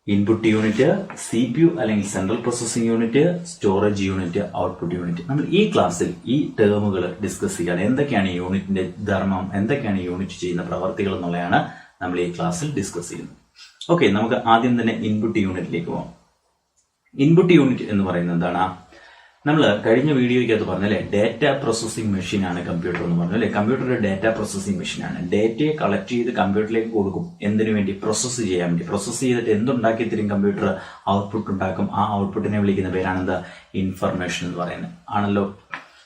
input unit, CPU അല്ലെങ്കിൽ central processing unit, storage unit, output unit. നമ്മൾ ഈ ക്ലാസ്സിൽ ഈ ടേമുകൾ ഡിസ്കസ് ചെയ്യാണ്. എന്തൊക്കെയാണ് ഈ യൂണിറ്റിന്റെ ധർമ്മം, എന്തൊക്കെയാണ് ഈ യൂണിറ്റ് ചെയ്യുന്ന പ്രവർത്തികൾ എന്നുള്ളതാണ് നമ്മൾ ഈ ക്ലാസ്സിൽ ഡിസ്കസ് ചെയ്യുന്നത്. ഓക്കെ, നമുക്ക് ആദ്യം തന്നെ ഇൻപുട്ട് യൂണിറ്റിലേക്ക് പോകാം. ഇൻപുട്ട് യൂണിറ്റ് എന്ന് പറയുന്നത് എന്താണ്? നമ്മൾ കഴിഞ്ഞ വീഡിയോയ്ക്കകത്ത് പറഞ്ഞല്ലേ ഡേറ്റ പ്രോസസിംഗ് മെഷീനാണ് കമ്പ്യൂട്ടർ എന്ന് പറഞ്ഞു, അല്ലെ. കമ്പ്യൂട്ടർ ഒരു ഡേറ്റ പ്രോസസിംഗ് മെഷീനാണ്. ഡേറ്റയെ കളക്ട് ചെയ്ത് കമ്പ്യൂട്ടറിലേക്ക് കൊടുക്കും. എന്തിനു വേണ്ടി? പ്രോസസ്സ് ചെയ്യാൻ വേണ്ടി. പ്രോസസ്സ് ചെയ്തിട്ട് എന്തുണ്ടാക്കി തരും? കമ്പ്യൂട്ടർ ഔട്ട്പുട്ട് ഉണ്ടാക്കും. ആ ഔട്ട്പുട്ടിനെ വിളിക്കുന്ന പേരാണ് എന്താ? ഇൻഫർമേഷൻ എന്ന് പറയുന്നത് ആണല്ലോ.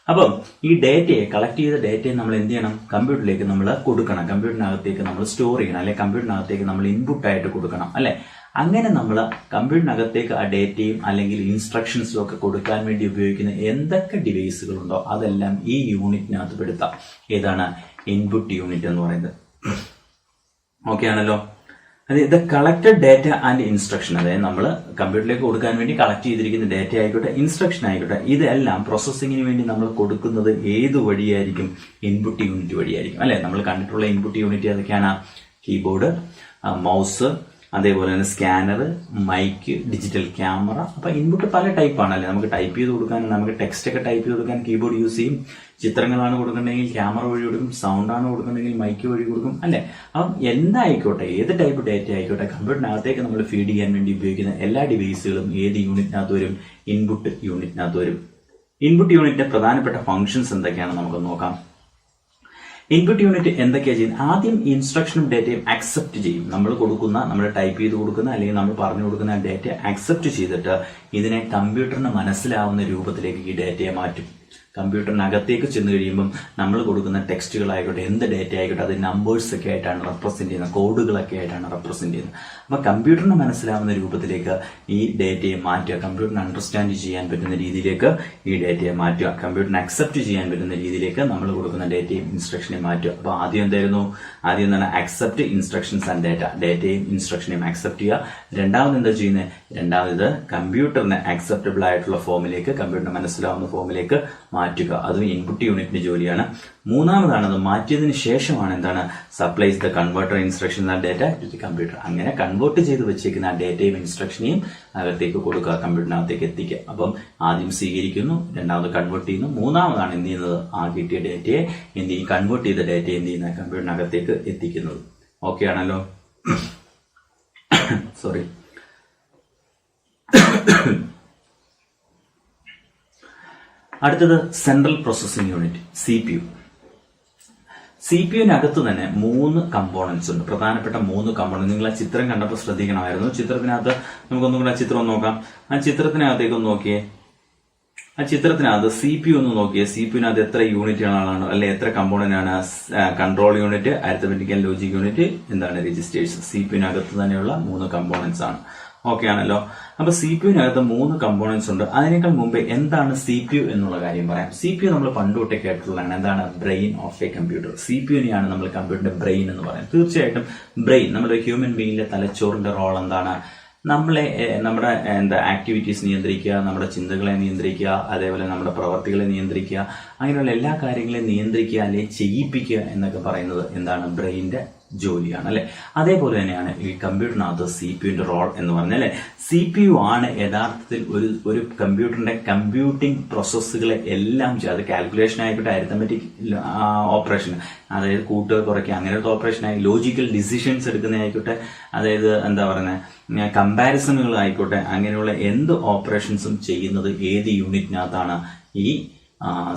അപ്പം ഈ ഡേറ്റയെ കളക്ട് ചെയ്ത ഡേറ്റയെ നമ്മൾ എന്ത് ചെയ്യണം? കമ്പ്യൂട്ടറിലേക്ക് നമ്മൾ കൊടുക്കണം. കമ്പ്യൂട്ടറിനകത്തേക്ക് നമ്മൾ സ്റ്റോർ ചെയ്യണം, അല്ലെ കമ്പ്യൂട്ടറിനകത്തേക്ക് നമ്മൾ ഇൻപുട്ടായിട്ട് കൊടുക്കണം, അല്ലെ. അങ്ങനെ നമ്മൾ കമ്പ്യൂട്ടറിനകത്തേക്ക് ആ ഡേറ്റയും അല്ലെങ്കിൽ ഇൻസ്ട്രക്ഷൻസും ഒക്കെ കൊടുക്കാൻ വേണ്ടി ഉപയോഗിക്കുന്ന എന്തൊക്കെ ഡിവൈസുകളുണ്ടോ അതെല്ലാം ഈ യൂണിറ്റിനകത്ത് പെടുത്താം. ഏതാണ്? ഇൻപുട്ട് യൂണിറ്റ് എന്ന് പറയുന്നത്. ഓക്കെ ആണല്ലോ. അതായത് കളക്റ്റഡ് ഡേറ്റ ആൻഡ് ഇൻസ്ട്രക്ഷൻ, അതായത് നമ്മൾ കമ്പ്യൂട്ടറിലേക്ക് കൊടുക്കാൻ വേണ്ടി കളക്ട് ചെയ്തിരിക്കുന്ന ഡേറ്റ ആയിക്കോട്ടെ, ഇൻസ്ട്രക്ഷൻ ആയിക്കോട്ടെ, ഇതെല്ലാം പ്രോസസ്സിങ്ങിന് വേണ്ടി നമ്മൾ കൊടുക്കുന്നത് ഏത് വഴിയായിരിക്കും? ഇൻപുട്ട് യൂണിറ്റ് വഴിയായിരിക്കും, അല്ലെ. നമ്മൾ കണ്ടിട്ടുള്ള ഇൻപുട്ട് യൂണിറ്റ് ഏതൊക്കെയാണ്? കീബോർഡ്, മൗസ്, അതേപോലെ തന്നെ സ്കാനർ, മൈക്ക്, ഡിജിറ്റൽ ക്യാമറ. അപ്പോൾ ഇൻപുട്ട് പല ടൈപ്പാണല്ലേ. നമുക്ക് ടൈപ്പ് ചെയ്ത് കൊടുക്കാൻ, നമുക്ക് ടെക്സ്റ്റ് ഒക്കെ ടൈപ്പ് ചെയ്ത് കൊടുക്കാൻ കീബോർഡ് യൂസ് ചെയ്യും. ചിത്രങ്ങളാണ് കൊടുക്കുന്നുണ്ടെങ്കിൽ ക്യാമറ വഴി കൊടുക്കും. സൗണ്ടാണ് കൊടുക്കുന്നുണ്ടെങ്കിൽ മൈക്ക് വഴി കൊടുക്കും അല്ലേ. അപ്പം എന്തായിക്കോട്ടെ, ഏത് ടൈപ്പ് ഡേറ്റ ആയിക്കോട്ടെ, കമ്പ്യൂട്ടറിനകത്തേക്ക് നമ്മൾ ഫീഡ് ചെയ്യാൻ വേണ്ടി ഉപയോഗിക്കുന്ന എല്ലാ ഡിവൈസുകളും ഏത് യൂണിറ്റിനകത്ത് വരും? ഇൻപുട്ട് യൂണിറ്റിനകത്ത് വരും. ഇൻപുട്ട് യൂണിറ്റിന്റെ പ്രധാനപ്പെട്ട ഫംഗ്ഷൻസ് എന്തൊക്കെയാണെന്ന് നമുക്ക് നോക്കാം. ഇൻപുട്ട് യൂണിറ്റ് എന്തൊക്കെയാണ് ചെയ്യുന്നത്? ആദ്യം ഇൻസ്ട്രക്ഷനും ഡേറ്റയും അക്സെപ്റ്റ് ചെയ്യും. നമ്മൾ ടൈപ്പ് ചെയ്ത് കൊടുക്കുന്ന അല്ലെങ്കിൽ നമ്മൾ പറഞ്ഞു കൊടുക്കുന്ന ഡേറ്റ അക്സെപ്റ്റ് ചെയ്തിട്ട് ഇതിനെ കമ്പ്യൂട്ടറിന് മനസ്സിലാവുന്ന രൂപത്തിലേക്ക് ഈ ഡേറ്റയെ മാറ്റും. കമ്പ്യൂട്ടറിനകത്തേക്ക് ചെന്ന് കഴിയുമ്പം നമ്മൾ കൊടുക്കുന്ന ടെക്സ്റ്റുകളായിക്കോട്ടെ, എന്ത് ഡേറ്റ ആയിക്കോട്ടെ, അത് നമ്പേഴ്സ് ഒക്കെ ആയിട്ടാണ് റെപ്രസെന്റ് ചെയ്യുന്നത്, കോഡുകളൊക്കെ ആയിട്ടാണ് റെപ്രസെന്റ് ചെയ്യുന്നത്. അപ്പോൾ കമ്പ്യൂട്ടറിന് മനസ്സിലാവുന്ന രൂപത്തിലേക്ക് ഈ ഡേറ്റയെ മാറ്റുക. കമ്പ്യൂട്ടറിന് അണ്ടർസ്റ്റാൻഡ് ചെയ്യാൻ പറ്റുന്ന രീതിയിലേക്ക് ഈ ഡേറ്റയെ മാറ്റുക. കമ്പ്യൂട്ടറിന് അക്സെപ്റ്റ് ചെയ്യാൻ പറ്റുന്ന രീതിയിലേക്ക് നമ്മൾ കൊടുക്കുന്ന ഡേറ്റയും ഇൻസ്ട്രക്ഷനെയും മാറ്റുക. അപ്പോൾ ആദ്യം എന്തായിരുന്നു? ആദ്യം എന്താണ്? Accept instructions and data. ഡേറ്റയും ഇൻസ്ട്രക്ഷനെയും അക്സെപ്റ്റ് ചെയ്യുക. രണ്ടാമത് എന്താ ചെയ്യുന്നത്? രണ്ടാമത് കമ്പ്യൂട്ടറിന് അക്സെപ്റ്റബിൾ ആയിട്ടുള്ള ഫോമിലേക്ക്, കമ്പ്യൂട്ടറിന് മനസ്സിലാവുന്ന ഫോമിലേക്ക് മാറ്റുക. അതും ഇൻപുട്ട് യൂണിറ്റിന്റെ ജോലിയാണ്. മൂന്നാമതാണ്, അത് മാറ്റിയതിന് ശേഷമാണ് എന്താണ്? Supplies the converter instructions and data to the computer. അങ്ങനെ കൺവേർട്ട് ചെയ്ത് വെച്ചേക്കുന്ന ആ ഡേറ്റയും ഇൻസ്ട്രക്ഷനെയും അകത്തേക്ക് കൊടുക്കുക, കമ്പ്യൂട്ടറിനകത്തേക്ക് എത്തിക്കുക. അപ്പം ആദ്യം സ്വീകരിക്കുന്നു, രണ്ടാമത് കൺവേർട്ട് ചെയ്യുന്നു, മൂന്നാമതാണ് എന്ത് ചെയ്യുന്നത്? ആ കിട്ടിയ ഡേറ്റയെ കൺവേർട്ട് ചെയ്ത ഡേറ്റയെ എന്ത് ചെയ്യുന്ന കമ്പ്യൂട്ടറിനകത്തേക്ക് എത്തിക്കുന്നത്. ഓക്കെ ആണല്ലോ? സോറി. അടുത്തത് സെൻട്രൽ പ്രോസസ്സിംഗ് യൂണിറ്റ്, CPU. CPUവിനകത്ത് തന്നെ 3 കമ്പോണൻസ് ഉണ്ട്, പ്രധാനപ്പെട്ട 3 കമ്പോണൻസ്. നിങ്ങൾ ആ ചിത്രം കണ്ടപ്പോൾ ശ്രദ്ധിക്കണമായിരുന്നു. ചിത്രത്തിനകത്ത് നമുക്കൊന്നും കൂടെ ആ ചിത്രം ഒന്ന് നോക്കാം. ആ ചിത്രത്തിനകത്തേക്ക് ഒന്ന് നോക്കിയേ. ആ ചിത്രത്തിനകത്ത് CPU ഒന്ന് നോക്കിയേ. CPUവിനകത്ത് എത്ര യൂണിറ്റുകളാണ്, അല്ലെ എത്ര കമ്പോണന്റ് ആണ്? Control unit, arithmetic and logic unit, എന്താണ് രജിസ്റ്റേഴ്സ്. CPUവിനകത്ത് തന്നെയുള്ള 3 കമ്പോണൻസ് ആണ്. ഓക്കെ ആണല്ലോ? അപ്പൊ CPUവിനകത്ത് 3 കമ്പോണൻസ് ഉണ്ട്. അതിനേക്കാൾ മുമ്പേ എന്താണ് CPU എന്നുള്ള കാര്യം പറയാം. CPU നമ്മൾ പണ്ട് തൊട്ടേ കേട്ടിട്ടുള്ളതാണ്. എന്താണ്? Brain of a computer. CPUവിനെയാണ് നമ്മൾ കമ്പ്യൂട്ടറിന്റെ ബ്രെയിൻ എന്ന് പറയുന്നത്. തീർച്ചയായിട്ടും ബ്രെയിൻ, നമ്മുടെ ഹ്യൂമൻ ബീയിങ്ങിലെ തലച്ചോറിന്റെ റോൾ എന്താണ്? നമ്മുടെ ആക്ടിവിറ്റീസ് നിയന്ത്രിക്കുക, നമ്മുടെ ചിന്തകളെ നിയന്ത്രിക്കുക, അതേപോലെ നമ്മുടെ പ്രവർത്തികളെ നിയന്ത്രിക്കുക, അങ്ങനെയുള്ള എല്ലാ കാര്യങ്ങളെയും നിയന്ത്രിക്കുക അല്ലെങ്കിൽ ചെയ്യിപ്പിക്കുക എന്നൊക്കെ പറയുന്നത് എന്താണ്? ബ്രെയിനിന്റെ ജോലിയാണ് അല്ലെ. അതേപോലെ തന്നെയാണ് ഈ കമ്പ്യൂട്ടറിനകത്ത് CPUവിന്റെ റോൾ എന്ന് പറഞ്ഞാൽ അല്ലെ. CPU ആണ് യഥാർത്ഥത്തിൽ ഒരു കമ്പ്യൂട്ടറിന്റെ കമ്പ്യൂട്ടിംഗ് പ്രോസസ്സുകളെ എല്ലാം അത് കാൽക്കുലേഷൻ ആയിക്കോട്ടെ, അരിത്തമെറ്റിക് ഓപ്പറേഷൻ, അതായത് കൂട്ടുക കുറയ്ക്കുക അങ്ങനത്തെ ഓപ്പറേഷനായി, ലോജിക്കൽ ഡിസിഷൻസ് എടുക്കുന്നതായിക്കോട്ടെ, അതായത് എന്താ പറയുന്നത്, കമ്പാരിസണുകൾ ആയിക്കോട്ടെ, അങ്ങനെയുള്ള എന്ത് ഓപ്പറേഷൻസും ചെയ്യുന്നത് ഏത് യൂണിറ്റിനകത്താണ്? ഈ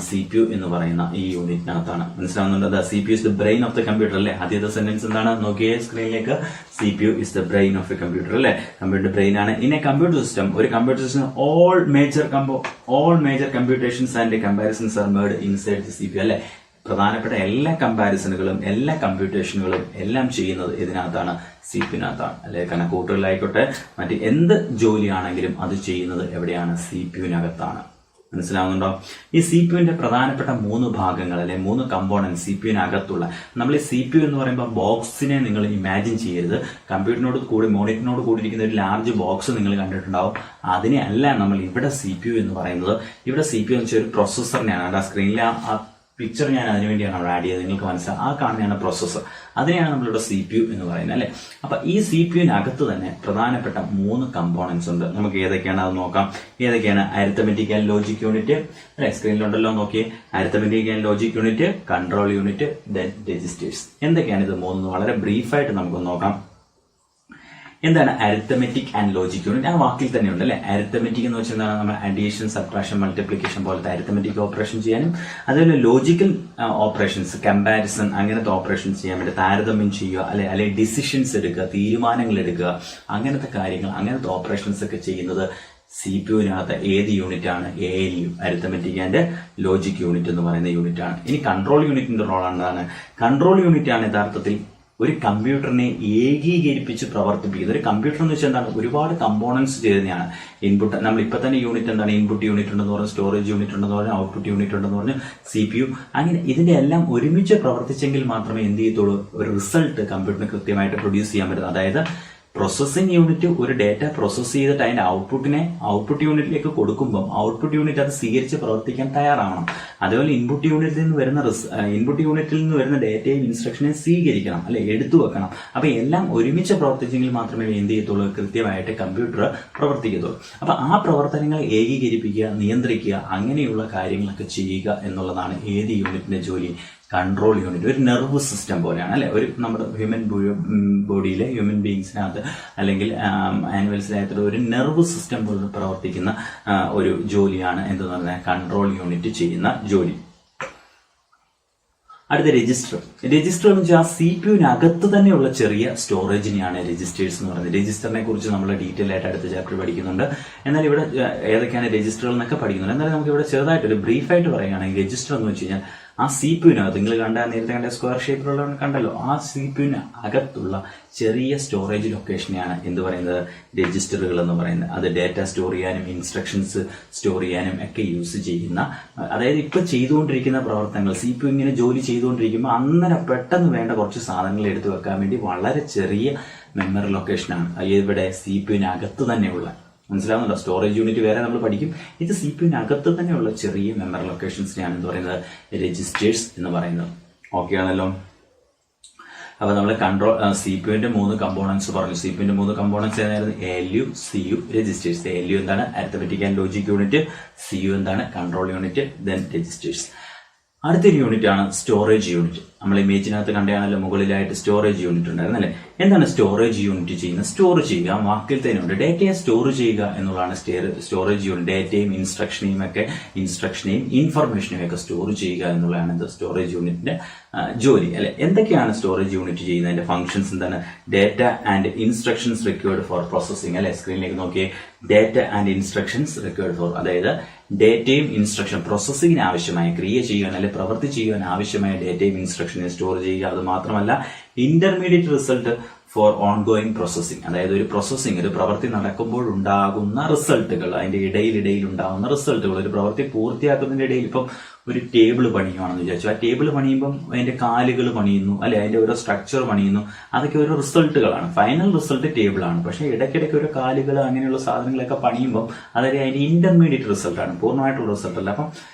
CPU എന്ന് പറയുന്ന ഈ യൂണിറ്റിനകത്താണ്. മനസ്സിലാവുന്നുണ്ട്? CPU is the brain of the computer അല്ലെ. ആദ്യത്തെ സെന്റൻസ് എന്താണ്? നോക്കിയേ സ്ക്രീനിലേക്ക്. CPU is the brain of a computer അല്ലെ. കമ്പ്യൂട്ടർ ബ്രെയിൻ ആണ്. ഇൻ എ കമ്പ്യൂട്ടർ സിസ്റ്റം, ഒരു computer system all major computations and comparisons are made inside the CPU അല്ലെ. പ്രധാനപ്പെട്ട എല്ലാ കമ്പാരിസണുകളും എല്ലാ കമ്പ്യൂട്ടേഷനുകളും എല്ലാം ചെയ്യുന്നത് ഇതിനകത്താണ്? CPUവിനകത്താണ് അല്ലെ. കണക്കൂട്ടുകളിലായിക്കോട്ടെ, മറ്റ് എന്ത് ജോലിയാണെങ്കിലും അത് ചെയ്യുന്നത് എവിടെയാണ്? CPUവിനകത്താണ്. മനസ്സിലാവുന്നുണ്ടോ? ഈ CPUവിന്റെ പ്രധാനപ്പെട്ട 3 ഭാഗങ്ങൾ അല്ലെ 3 കമ്പോണൻസ് CPUവിനകത്തുള്ള. നമ്മൾ ഈ CPU എന്ന് പറയുമ്പോൾ ബോക്സിനെ നിങ്ങൾ ഇമാജിൻ ചെയ്യരുത്. മോണിറ്ററിനോട് കൂടിയിരിക്കുന്ന ഒരു ലാർജ് ബോക്സ് നിങ്ങൾ കണ്ടിട്ടുണ്ടാവും. അതിനെ അല്ല നമ്മൾ ഇവിടെ CPU എന്ന് പറയുന്നത്. ഇവിടെ CPU എന്ന് വെച്ചാൽ ഒരു പ്രോസസ്സറിനെയാണ്. ആ സ്ക്രീനിൽ ആ പിക്ചർ ഞാൻ അതിനുവേണ്ടിയാണ് അവിടെ ആഡ് ചെയ്തത്. നിങ്ങൾക്ക് മനസ്സിലാവും. ആ കാണുന്നതാണ് പ്രോസസ്സർ. അതിനെയാണ് നമ്മളിവിടെ CPU എന്ന് പറയുന്നത് അല്ലെ. അപ്പൊ ഈ CPUവിനകത്ത് തന്നെ പ്രധാനപ്പെട്ട 3 കമ്പോണൻസ് ഉണ്ട്. നമുക്ക് ഏതൊക്കെയാണ് അത് നോക്കാം. ഏതൊക്കെയാണ്? അരിത്തമെറ്റിക് ആൻഡ് ലോജിക് യൂണിറ്റ് അല്ലെ. സ്ക്രീനിലുണ്ടല്ലോ, നോക്കിയേ. Arithmetic and logic unit, control unit, then registers. എന്തൊക്കെയാണ് ഇത് 3? വളരെ ബ്രീഫായിട്ട് നമുക്ക് നോക്കാം. എന്താണ് അരിത്തമെറ്റിക് ആൻഡ് ലോജിക് യൂണിറ്റ്? ആ വാക്കിൽ തന്നെ ഉണ്ട് അല്ലെ. അരിത്തമെറ്റിക് എന്ന് വെച്ചാൽ എന്താണ്? നമ്മൾ അഡീഷൻ, സബ്ട്രാക്ഷൻ, മൾട്ടിപ്ലിക്കേഷൻ പോലത്തെ അരിത്തമെറ്റിക് ഓപ്പറേഷൻ ചെയ്യാനും, അതുപോലെ ലോജിക്കൽ ഓപ്പറേഷൻസ്, കമ്പാരിസൺ അങ്ങനത്തെ ഓപ്പറേഷൻസ് ചെയ്യാൻ വേണ്ടി, താരതമ്യം ചെയ്യുക അല്ലെ ഡിസിഷൻസ് എടുക്കുക, തീരുമാനങ്ങൾ എടുക്കുക, അങ്ങനത്തെ കാര്യങ്ങൾ, അങ്ങനത്തെ ഓപ്പറേഷൻസ് ഒക്കെ ചെയ്യുന്നത് CPUവിനകത്ത് ഏത് യൂണിറ്റ് ആണ്? ALU, arithmetic and logic unit എന്ന് പറയുന്ന യൂണിറ്റ് ആണ്. ഇനി കൺട്രോൾ യൂണിറ്റിന്റെ റോൾ എന്താണ്? കൺട്രോൾ യൂണിറ്റ് ആണ് യഥാർത്ഥത്തിൽ ഒരു കമ്പ്യൂട്ടറിനെ ഏകീകരിപ്പിച്ച് പ്രവർത്തിപ്പിക്കുന്നത്. ഒരു കമ്പ്യൂട്ടർ എന്ന് വെച്ചാൽ എന്താണ്? ഒരുപാട് കമ്പോണൻസ് ചെയ്യുന്നതാണ്. ഇൻപുട്ട്, നമ്മൾ ഇപ്പൊ തന്നെ യൂണിറ്റ് എന്താണ്? ഇൻപുട്ട് യൂണിറ്റ് ഉണ്ടെന്ന് പറഞ്ഞു, സ്റ്റോറേജ് യൂണിറ്റ് ഉണ്ടെന്ന് പറഞ്ഞു, ഔട്ട്പുട്ട് യൂണിറ്റ് ഉണ്ടെന്ന് പറഞ്ഞു, CPU. അങ്ങനെ ഇതിന്റെ എല്ലാം ഒരുമിച്ച് പ്രവർത്തിച്ചെങ്കിൽ മാത്രമേ എന്ത് ചെയ്യത്തുള്ളൂ? ഒരു റിസൾട്ട് കമ്പ്യൂട്ടറിന് കൃത്യമായിട്ട് പ്രൊഡ്യൂസ് ചെയ്യാൻ പറ്റും. അതായത് പ്രോസസ്സിംഗ് യൂണിറ്റ് ഒരു ഡേറ്റ പ്രോസസ്സ് ചെയ്തിട്ട് അതിന്റെ ഔട്ട്പുട്ട് യൂണിറ്റിലേക്ക് കൊടുക്കുമ്പോൾ ഔട്ട്പുട്ട് യൂണിറ്റ് അത് സ്വീകരിച്ച് പ്രവർത്തിക്കാൻ തയ്യാറാവണം. അതേപോലെ ഇൻപുട്ട് യൂണിറ്റിൽ നിന്ന് വരുന്ന ഡേറ്റയും ഇൻസ്ട്രക്ഷനെയും സ്വീകരിക്കണം, അല്ലെ, എടുത്തു വെക്കണം. അപ്പൊ എല്ലാം ഒരുമിച്ച് പ്രവർത്തിച്ചെങ്കിൽ മാത്രമേ എന്ത് ചെയ്യത്തുള്ളൂ, കൃത്യമായിട്ട് കമ്പ്യൂട്ടർ പ്രവർത്തിക്കത്തുള്ളൂ. അപ്പൊ ആ പ്രവർത്തനങ്ങൾ ഏകീകരിപ്പിക്കുക, നിയന്ത്രിക്കുക, അങ്ങനെയുള്ള കാര്യങ്ങളൊക്കെ ചെയ്യുക എന്നുള്ളതാണ് ഏത് യൂണിറ്റിന്റെ ജോലി? Control unit. ഒരു നെർവ് സിസ്റ്റം പോലെയാണ്, അല്ലെ, ഒരു നമ്മുടെ ഹ്യൂമൻ ബോഡിയിലെ ഹ്യൂമൻ ബീങ്സിനകത്ത് അല്ലെങ്കിൽ ആനിമൽസിനകത്ത് ഒരു നെർവ് സിസ്റ്റം പോലെ പ്രവർത്തിക്കുന്ന ഒരു ജോലിയാണ് എന്തെന്ന് പറഞ്ഞാൽ കൺട്രോൾ യൂണിറ്റ് ചെയ്യുന്ന ജോലി. അടുത്ത രജിസ്റ്റർ. രജിസ്റ്റർ എന്ന് വെച്ചാൽ ആ CPU-നകത്ത് തന്നെയുള്ള ചെറിയ സ്റ്റോറേജിനെയാണ് രജിസ്റ്റേഴ്സ് എന്ന് പറയുന്നത്. രജിസ്റ്ററിനെ കുറിച്ച് നമ്മൾ ഡീറ്റെയിൽ ആയിട്ട് അടുത്ത ചാപ്റ്റർ പഠിക്കുന്നുണ്ട്. എന്നാൽ ഇവിടെ ഏതൊക്കെയാണ് രജിസ്റ്ററുകൾ എന്നൊക്കെ പഠിക്കുന്നുണ്ട്. എന്നാലും നമുക്ക് ഇവിടെ ചെറുതായിട്ടൊരു ബ്രീഫായിട്ട് പറയുകയാണെങ്കിൽ രജിസ്റ്റർ എന്ന് വെച്ച് കഴിഞ്ഞാൽ ആ CPU-നകത്ത് നിങ്ങൾ നേരത്തെ കണ്ട സ്ക്വയർ ഷേപ്പിലുള്ള കണ്ടല്ലോ, ആ CPU-നകത്തുള്ള ചെറിയ സ്റ്റോറേജ് ലൊക്കേഷനെയാണ് എന്ത് പറയുന്നത്, രജിസ്റ്ററുകൾ എന്ന് പറയുന്നത്. അത് ഡേറ്റ സ്റ്റോർ ചെയ്യാനും ഇൻസ്ട്രക്ഷൻസ് സ്റ്റോർ ചെയ്യാനും ഒക്കെ യൂസ് ചെയ്യുന്ന, അതായത് ഇപ്പൊ ചെയ്തുകൊണ്ടിരിക്കുന്ന പ്രവർത്തനങ്ങൾ CPU ഇങ്ങനെ ജോലി ചെയ്തുകൊണ്ടിരിക്കുമ്പോൾ അന്നേരം പെട്ടെന്ന് വേണ്ട കുറച്ച് സാധനങ്ങൾ എടുത്തു വെക്കാൻ വേണ്ടി വളരെ ചെറിയ മെമ്മറി ലൊക്കേഷനാണ് ഇവിടെ CPU-നകത്ത് തന്നെയുള്ള. മനസ്സിലാവുന്നുണ്ടോ? സ്റ്റോറേജ് യൂണിറ്റ് വേറെ നമ്മൾ പഠിക്കും. ഇത് CPU-നകത്ത് തന്നെയുള്ള ചെറിയ മെമ്മറി ലൊക്കേഷൻസിനെയാണ് എന്ത് പറയുന്നത്, രജിസ്റ്റേഴ്സ് എന്ന് പറയുന്നത്. ഓക്കെ ആണല്ലോ. അപ്പൊ നമ്മൾ CPU-ന്റെ 3 കമ്പോണൻസ് പറഞ്ഞു. CPU-ന്റെ 3 കമ്പോണൻസ് ഏതായിരുന്നു? ALU, CU, registers. ALU എന്താണ്? Arithmetic and logic unit. CU എന്താണ്? Control unit. Then registers. അടുത്തൊരു യൂണിറ്റ് ആണ് സ്റ്റോറേജ് യൂണിറ്റ്. നമ്മൾ ഇമേജിനകത്ത് കണ്ടാണല്ലോ മുകളിലായിട്ട് സ്റ്റോറേജ് യൂണിറ്റ് ഉണ്ടായിരുന്നു, അല്ലെ? എന്താണ് സ്റ്റോറേജ് യൂണിറ്റ് ചെയ്യുന്നത്? സ്റ്റോർ ചെയ്യുക, വാക്കിൽ തന്നെയുണ്ട്. ഡേറ്റയെ സ്റ്റോർ ചെയ്യുക എന്നുള്ളതാണ് സ്റ്റോറേജ് യൂണിറ്റ്. ഡേറ്റയും ഇൻസ്ട്രക്ഷനെയും ഇൻഫർമേഷനെയും ഒക്കെ സ്റ്റോർ ചെയ്യുക എന്നുള്ളതാണ് ഇത് സ്റ്റോറേജ് യൂണിറ്റിന്റെ ജോലി, അല്ലെ? എന്തൊക്കെയാണ് സ്റ്റോറേജ് യൂണിറ്റ് ചെയ്യുന്നതിന്റെ ഫംഗ്ഷൻസ് എന്താണ്? Data and instructions required for processing, അല്ലെ? സ്ക്രീനിലേക്ക് നോക്കിയേ. Data and instructions required for, അതായത് ഡേറ്റയും ഇൻസ്ട്രക്ഷൻ പ്രോസസ്സിംഗിന് ആവശ്യമായ, ക്രിയ ചെയ്യുവാൻ അല്ലെങ്കിൽ പ്രവൃത്തി ചെയ്യുവാൻ ആവശ്യമായ ഡേറ്റയും ഇൻസ്ട്രക്ഷനെ സ്റ്റോർ ചെയ്യുക. അത് മാത്രമല്ല intermediate result four ongoing processing, അതായത് ഒരു പ്രോസസ്സിംഗ്, ഒരു പ്രവൃത്തി നടക്കുമ്പോൾ ഉണ്ടാകുന്ന റിസൾട്ടുകൾ, അതിന്റെ ഇടയിൽ ഉണ്ടാകുന്ന റിസൾട്ടുകൾ, ഒരു പ്രവൃത്തി പൂർത്തിയാക്കുന്നതിന്റെ ഇടയിൽ ഇപ്പം ഒരു ടേബിൾ പണിയുവാണെന്ന് വിചാരിച്ചു. ആ ടേബിൾ പണിയുമ്പം അതിന്റെ കാലുകൾ പണിയുന്നു, അല്ലെ, അതിന്റെ ഓരോ സ്ട്രക്ചർ പണിയുന്നു. അതൊക്കെ ഓരോ റിസൾട്ടുകളാണ്. ഫൈനൽ റിസൾട്ട് ടേബിൾ ആണ്. പക്ഷെ ഇടയ്ക്കിടയ്ക്ക് ഓരോ കാലുകൾ അങ്ങനെയുള്ള സാധനങ്ങളൊക്കെ പണിയുമ്പോൾ അതായത് അതിന്റെ ഇന്റർമീഡിയറ്റ് റിസൾട്ടാണ്, പൂർണ്ണമായിട്ടുള്ള റിസൾട്ട് അല്ല. അപ്പം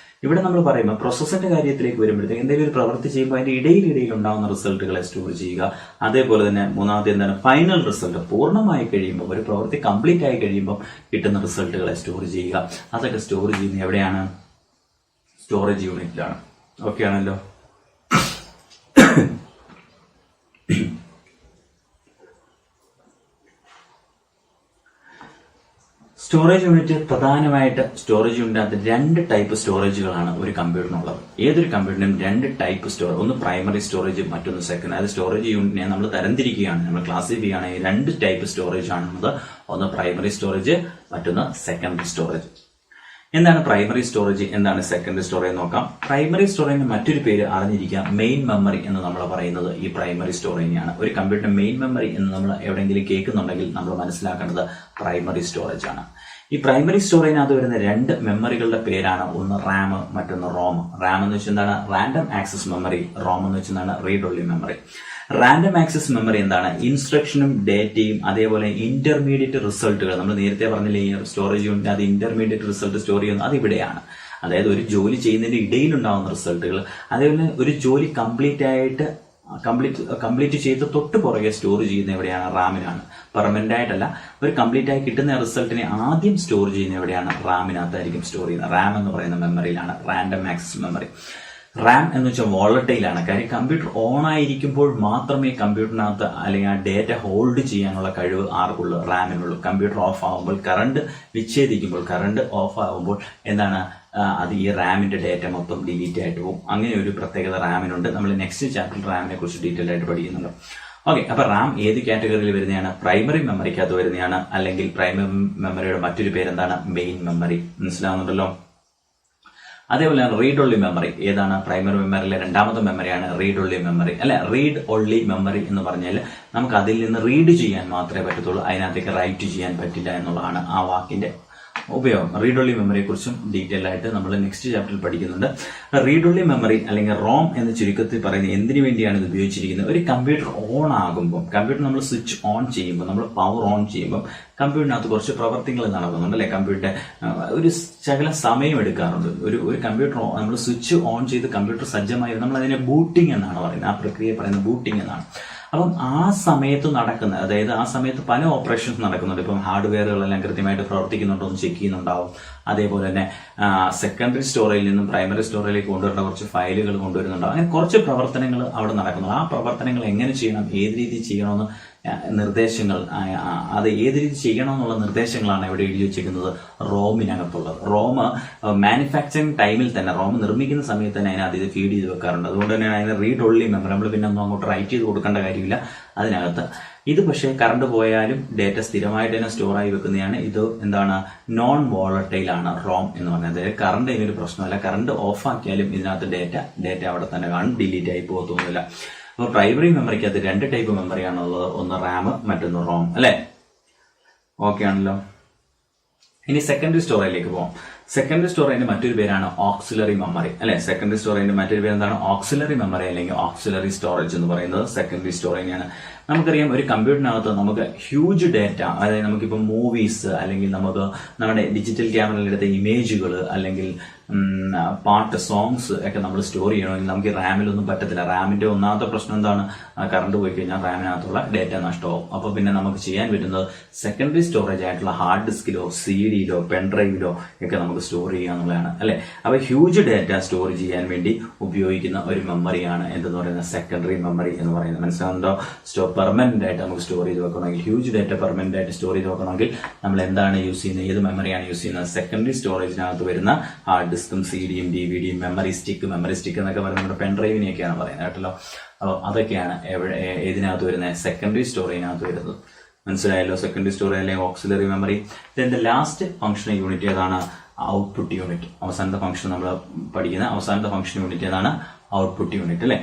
ഇവിടെ നമ്മൾ പറയുമ്പോൾ പ്രോസസ്സിന്റെ കാര്യത്തിലേക്ക് വരുമ്പോഴത്തേക്ക് എന്തെങ്കിലും ഒരു പ്രവൃത്തി ചെയ്യുമ്പോൾ അതിന്റെ ഇടയിൽ ഉണ്ടാകുന്ന റിസൾട്ടുകളെ സ്റ്റോർ ചെയ്യുക. അതേപോലെ തന്നെ മൂന്നാമത്തെ എന്താണ്? Final result. പൂർണ്ണമായി കഴിയുമ്പോൾ, ഒരു പ്രവൃത്തി കംപ്ലീറ്റ് ആയി കഴിയുമ്പോൾ കിട്ടുന്ന റിസൾട്ടുകളെ സ്റ്റോർ ചെയ്യുക. അതൊക്കെ സ്റ്റോർ ചെയ്യുന്നത് എവിടെയാണ്? സ്റ്റോറേജ് യൂണിറ്റിലാണ്. ഓക്കെ ആണല്ലോ. സ്റ്റോറേജ് യൂണിറ്റ് പ്രധാനമായിട്ട് സ്റ്റോറേജ് യൂണിറ്റിനകത്ത് 2 ടൈപ്പ് സ്റ്റോറേജുകളാണ് ഒരു കമ്പ്യൂട്ടറിനുള്ളത്. ഏതൊരു കമ്പ്യൂട്ടറിനും 2 ടൈപ്പ് സ്റ്റോറേജ്, ഒന്ന് പ്രൈമറി സ്റ്റോറേജ്, മറ്റൊന്ന് സെക്കൻഡ്. അതായത് സ്റ്റോറേജ് യൂണിറ്റിനെ നമ്മൾ തരംതിരിക്കുകയാണ്, നമ്മൾ ക്ലാസിഫൈ ചെയ്യുകയാണെങ്കിൽ 2 ടൈപ്പ് സ്റ്റോറേജ് ആണുള്ളത്. ഒന്ന് പ്രൈമറി സ്റ്റോറേജ്, മറ്റൊന്ന് സെക്കൻഡറി സ്റ്റോറേജ്. എന്താണ് പ്രൈമറി സ്റ്റോറേജ്, എന്താണ് സെക്കൻഡറി സ്റ്റോറേജ് നോക്കാം. പ്രൈമറി സ്റ്റോറേജിന് മറ്റൊരു പേര് അറിഞ്ഞിരിക്കുക, മെയിൻ മെമ്മറി എന്ന് നമ്മൾ പറയുന്നത് ഈ പ്രൈമറി സ്റ്റോറേജിനെയാണ്. ഒരു കമ്പ്യൂട്ടർ മെയിൻ മെമ്മറി എന്ന് നമ്മൾ എവിടെയെങ്കിലും കേൾക്കുന്നുണ്ടെങ്കിൽ നമ്മൾ മനസ്സിലാക്കേണ്ടത് പ്രൈമറി സ്റ്റോറേജ് ആണ്. ഈ പ്രൈമറി സ്റ്റോറേജിനകത്ത് വരുന്ന 2 മെമ്മറികളുടെ പേരാണ്, ഒന്ന് റാം, മറ്റൊന്ന് റോം. റാം എന്ന് വെച്ചാൽ എന്താണ്? Random access memory. റോം എന്ന് വെച്ചാൽ എന്താണ്? Read only memory. Random access memory എന്താണ്? ഇൻസ്ട്രക്ഷനും ഡേറ്റയും അതേപോലെ ഇന്റർമീഡിയറ്റ് റിസൾട്ടുകൾ. നമ്മൾ നേരത്തെ പറഞ്ഞില്ലേ ഈ സ്റ്റോറേജ് യൂണിറ്റ് അത് ഇന്റർമീഡിയറ്റ് റിസൾട്ട് സ്റ്റോർ ചെയ്യുന്നത്, അത് ഇവിടെയാണ്. അതായത് ഒരു ജോലി ചെയ്യുന്നതിന്റെ ഇടയിലുണ്ടാവുന്ന റിസൾട്ടുകൾ, അതേപോലെ ഒരു ജോലി കംപ്ലീറ്റ് ചെയ്ത് തൊട്ട് പുറകെ സ്റ്റോർ ചെയ്യുന്ന എവിടെയാണ്? റാമിലാണ്. പെർമനന്റ് ആയിട്ടല്ല, ഒരു കംപ്ലീറ്റ് ആയി കിട്ടുന്ന റിസൾട്ടിനെ ആദ്യം സ്റ്റോർ ചെയ്യുന്ന എവിടെയാണ്? റാമിനകത്തായിരിക്കും സ്റ്റോർ ചെയ്യുന്നത്. റാം എന്ന് പറയുന്ന മെമ്മറിയിലാണ്, റാൻഡം ആക്സസ് മെമ്മറി. റാം എന്ന് വെച്ചാൽ വോളട്ടൈലാണ്. കാര്യം കമ്പ്യൂട്ടർ ഓൺ ആയിരിക്കുമ്പോൾ മാത്രമേ കമ്പ്യൂട്ടറിനകത്ത് അല്ലെങ്കിൽ ആ ഡേറ്റ ഹോൾഡ് ചെയ്യാനുള്ള കഴിവ് ആർക്കുള്ളൂ? റാമിനുള്ളൂ. കമ്പ്യൂട്ടർ ഓഫ് ആകുമ്പോൾ, കറണ്ട് വിച്ഛേദിക്കുമ്പോൾ, കറണ്ട് ഓഫ് ആകുമ്പോൾ എന്താണ്? അത് ഈ റാമിന്റെ ഡേറ്റ മൊത്തം ഡിലീറ്റ് ആയിട്ട് പോകും. അങ്ങനെ ഒരു പ്രത്യേകത റാമിനുണ്ട്. നമ്മൾ നെക്സ്റ്റ് ചാപ്റ്ററിൽ റാമിനെ കുറിച്ച് ഡീറ്റെയിൽ ആയിട്ട് പഠിക്കുന്നുണ്ട്. ഓക്കെ, അപ്പൊ റാം ഏത് കാറ്റഗറിയിൽ വരുന്നതാണ്? പ്രൈമറി മെമ്മറിക്കകത്ത് വരുന്നതാണ്. അല്ലെങ്കിൽ പ്രൈമറി മെമ്മറിയുടെ മറ്റൊരു പേരെന്താണ്? Main memory. മനസ്സിലാവുന്നുണ്ടല്ലോ. അതേപോലെ റീഡ് ഓൺലി മെമ്മറി ഏതാണ്? പ്രൈമറി മെമ്മറിയിലെ 2ാമത്തെ മെമ്മറിയാണ് റീഡ് ഓൺലി മെമ്മറി. അല്ലെ, റീഡ് ഓൺലി മെമ്മറി എന്ന് പറഞ്ഞാൽ നമുക്ക് അതിൽ നിന്ന് റീഡ് ചെയ്യാൻ മാത്രമേ പറ്റത്തുള്ളൂ, അതിനകത്തേക്ക് റൈറ്റ് ചെയ്യാൻ പറ്റില്ല എന്നുള്ളതാണ് ആ വാക്കിന്റെ ഉപയോഗം. റീഡ് ഓൺലി മെമ്മറിയെ കുറിച്ചും ഡീറ്റെയിൽ ആയിട്ട് നമ്മൾ നെക്സ്റ്റ് ചാപ്റ്ററിൽ പഠിക്കുന്നുണ്ട്. റീഡ് ഓൺലി മെമ്മറി അല്ലെങ്കിൽ റോം എന്ന ചുരുക്കത്തിൽ പറയുന്നത് എന്തിനു വേണ്ടിയാണ് ഇത് ഉപയോഗിച്ചിരിക്കുന്നത്? ഒരു കമ്പ്യൂട്ടർ ഓൺ ആകുമ്പോൾ, കമ്പ്യൂട്ടർ നമ്മൾ സ്വിച്ച് ഓൺ ചെയ്യുമ്പോൾ, നമ്മൾ പവർ ഓൺ ചെയ്യുമ്പോൾ കമ്പ്യൂട്ടറിനകത്ത് കുറച്ച് പ്രവർത്തികൾ നടക്കുന്നുണ്ട് അല്ലെ. കമ്പ്യൂട്ടർ ഒരു ശകലം സമയം എടുക്കാറുണ്ട്. ഒരു കമ്പ്യൂട്ടർ നമ്മൾ സ്വിച്ച് ഓൺ ചെയ്ത് കമ്പ്യൂട്ടർ സജ്ജമായി നമ്മൾ അതിനെ ബൂട്ടിംഗ് എന്നാണ് പറയുന്നത്. ആ പ്രക്രിയ പറയുന്നത് ബൂട്ടിംഗ് എന്നാണ്. അപ്പം ആ സമയത്ത് നടക്കുന്ന, അതായത് ആ സമയത്ത് പല ഓപ്പറേഷൻസ് നടക്കുന്നുണ്ട്. ഇപ്പം ഹാർഡ്വെയറുകളെല്ലാം കൃത്യമായിട്ട് പ്രവർത്തിക്കുന്നുണ്ടോ എന്ന് ചെക്ക് ചെയ്യുന്നുണ്ടാവും. അതേപോലെ തന്നെ സെക്കൻഡറി സ്റ്റോറേജിൽ നിന്നും പ്രൈമറി സ്റ്റോറേജിലേക്ക് കൊണ്ടുവരേണ്ട കുറച്ച് ഫയലുകൾ കൊണ്ടുവരുന്നുണ്ടാവും. അങ്ങനെ കുറച്ച് പ്രവർത്തനങ്ങൾ അവിടെ നടക്കുന്നു. ആ പ്രവർത്തനങ്ങൾ എങ്ങനെ ചെയ്യണം, ഏത് രീതി ചെയ്യണമെന്ന് നിർദ്ദേശങ്ങൾ, അത് ഏത് രീതി ചെയ്യണമെന്നുള്ള നിർദ്ദേശങ്ങളാണ് ഇവിടെ എഴുതി വെച്ചിരിക്കുന്നത് റോമിനകത്തുള്ളത്. റോം മാനുഫാക്ചറിങ് ടൈമിൽ തന്നെ, റോം നിർമ്മിക്കുന്ന സമയത്ത് തന്നെ അതിനകത്ത് ഇത് ഫീഡ് ചെയ്ത് വെക്കാറുണ്ട്. അതുകൊണ്ട് തന്നെ അതിന് റീഡ് ഓൺലി മെമ്മറി, നമ്മൾ പിന്നെ ഒന്നും അങ്ങോട്ട് റൈറ്റ് ചെയ്ത് കൊടുക്കേണ്ട കാര്യമില്ല അതിനകത്ത്. ഇത് പക്ഷേ കറണ്ട് പോയാലും ഡേറ്റ സ്ഥിരമായിട്ട് തന്നെ സ്റ്റോർ ആയി വെക്കുന്നതാണ്. ഇത് എന്താണ്, നോൺ വോളറ്റൈൽ ആണ് റോം എന്ന് പറയുന്നത്. അതായത് കറണ്ട് ഇതിനൊരു പ്രശ്നമല്ല. കറണ്ട് ഓഫ് ആക്കിയാലും ഇതിനകത്ത് ഡേറ്റ അവിടെ തന്നെ കാണും, ഡിലീറ്റ് ആയി പോകത്തൊന്നുമില്ല. അപ്പോൾ പ്രൈമറി മെമ്മറിക്കകത്ത് 2 ടൈപ്പ് മെമ്മറിയാണുള്ളത്. ഒന്ന് റാം, മറ്റൊന്ന് റോം അല്ലെ. ഓക്കെ ആണല്ലോ. ഇനി സെക്കൻഡറി സ്റ്റോറേജിലേക്ക് പോകാം. സെക്കൻഡറി സ്റ്റോറേജിന്റെ മറ്റൊരു പേരാണ് ഓക്സിലറി മെമ്മറി അല്ലെ. സെക്കൻഡറി സ്റ്റോറേജിന്റെ മറ്റൊരു പേര് എന്താണ്? ഓക്സിലറി മെമ്മറി അല്ലെങ്കിൽ ഓക്സിലറി സ്റ്റോറേജ് എന്ന് പറയുന്നത് സെക്കൻഡറി സ്റ്റോറേജിനാണ്. നമുക്കറിയാം ഒരു കമ്പ്യൂട്ടറിനകത്ത് നമുക്ക് ഹ്യൂജ് ഡേറ്റ, അതായത് നമുക്കിപ്പോൾ മൂവീസ് അല്ലെങ്കിൽ നമുക്ക് നമ്മുടെ ഡിജിറ്റൽ ക്യാമറയിൽ എടുത്ത ഇമേജുകൾ അല്ലെങ്കിൽ പാട്ട്, സോങ്സ് ഒക്കെ നമ്മൾ സ്റ്റോർ ചെയ്യണമെങ്കിൽ നമുക്ക് റാമിലൊന്നും പറ്റത്തില്ല. റാമിന്റെ ഒന്നാമത്തെ പ്രശ്നം എന്താണ്? കറണ്ട് പോയി കഴിഞ്ഞാൽ റാമിനകത്തുള്ള ഡേറ്റ നഷ്ടമാവും. അപ്പോൾ പിന്നെ നമുക്ക് ചെയ്യാൻ പറ്റുന്നത് സെക്കൻഡറി സ്റ്റോറേജ് ആയിട്ടുള്ള ഹാർഡ് ഡിസ്കിലോ CD-യിലോ പെൻഡ്രൈവിലോ ഒക്കെ നമുക്ക് സ്റ്റോർ ചെയ്യുക എന്നുള്ളതാണ് അല്ലെ. അപ്പോൾ ഹ്യൂജ് ഡേറ്റ സ്റ്റോർ ചെയ്യാൻ വേണ്ടി ഉപയോഗിക്കുന്ന ഒരു മെമ്മറിയാണ് എന്തെന്ന് പറയുന്നത് സെക്കൻഡറി മെമ്മറി എന്ന് പറയുന്നത്. മനസ്സിലാകുന്നുണ്ടോ? പെർമനന്റ് ആയിട്ട് നമുക്ക് സ്റ്റോർ ചെയ്ത് വെക്കണമെങ്കിൽ, ഹ്യൂജ് ഡേറ്റ പെർമനന്റ് ആയിട്ട് സ്റ്റോർ ചെയ്ത് വെക്കണമെങ്കിൽ നമ്മൾ എന്താണ് യൂസ് ചെയ്യുന്നത്? ഏത് മെമ്മറിയാണ് യൂസ് ചെയ്യുന്നത്? സെക്കൻഡറി സ്റ്റോറേജിനകത്ത് വരുന്ന ഹാർഡ് ഡിസ്കും CD-യും DVD-യും മെമ്മറി സ്റ്റിക്ക് എന്നൊക്കെ പറയുന്നത് നമ്മുടെ പെൻഡ്രൈവിനെയൊക്കെയാണ് പറയുന്നത് കേട്ടല്ലോ. അപ്പോൾ അതൊക്കെയാണ് ഏതിനകത്ത് വരുന്നത്? സെക്കൻഡറി സ്റ്റോറേജിനകത്ത് വരുന്നത്. മനസ്സിലായല്ലോ? സെക്കൻഡറി സ്റ്റോറേജ് അല്ലെങ്കിൽ ഓക്സിലറി മെമ്മറി. ഇതിന്റെ ലാസ്റ്റ് ഫംഗ്ഷണൽ യൂണിറ്റ് ഏതാണ്? Output unit. അവസാനത്തെ ഫംഗ്ഷൻ നമ്മൾ പഠിക്കുന്ന അവസാനത്തെ ഫംഗ്ഷൻ യൂണിറ്റ് ഏതാണ്? ഔട്ട്പുട്ട് യൂണിറ്റ് അല്ലെ.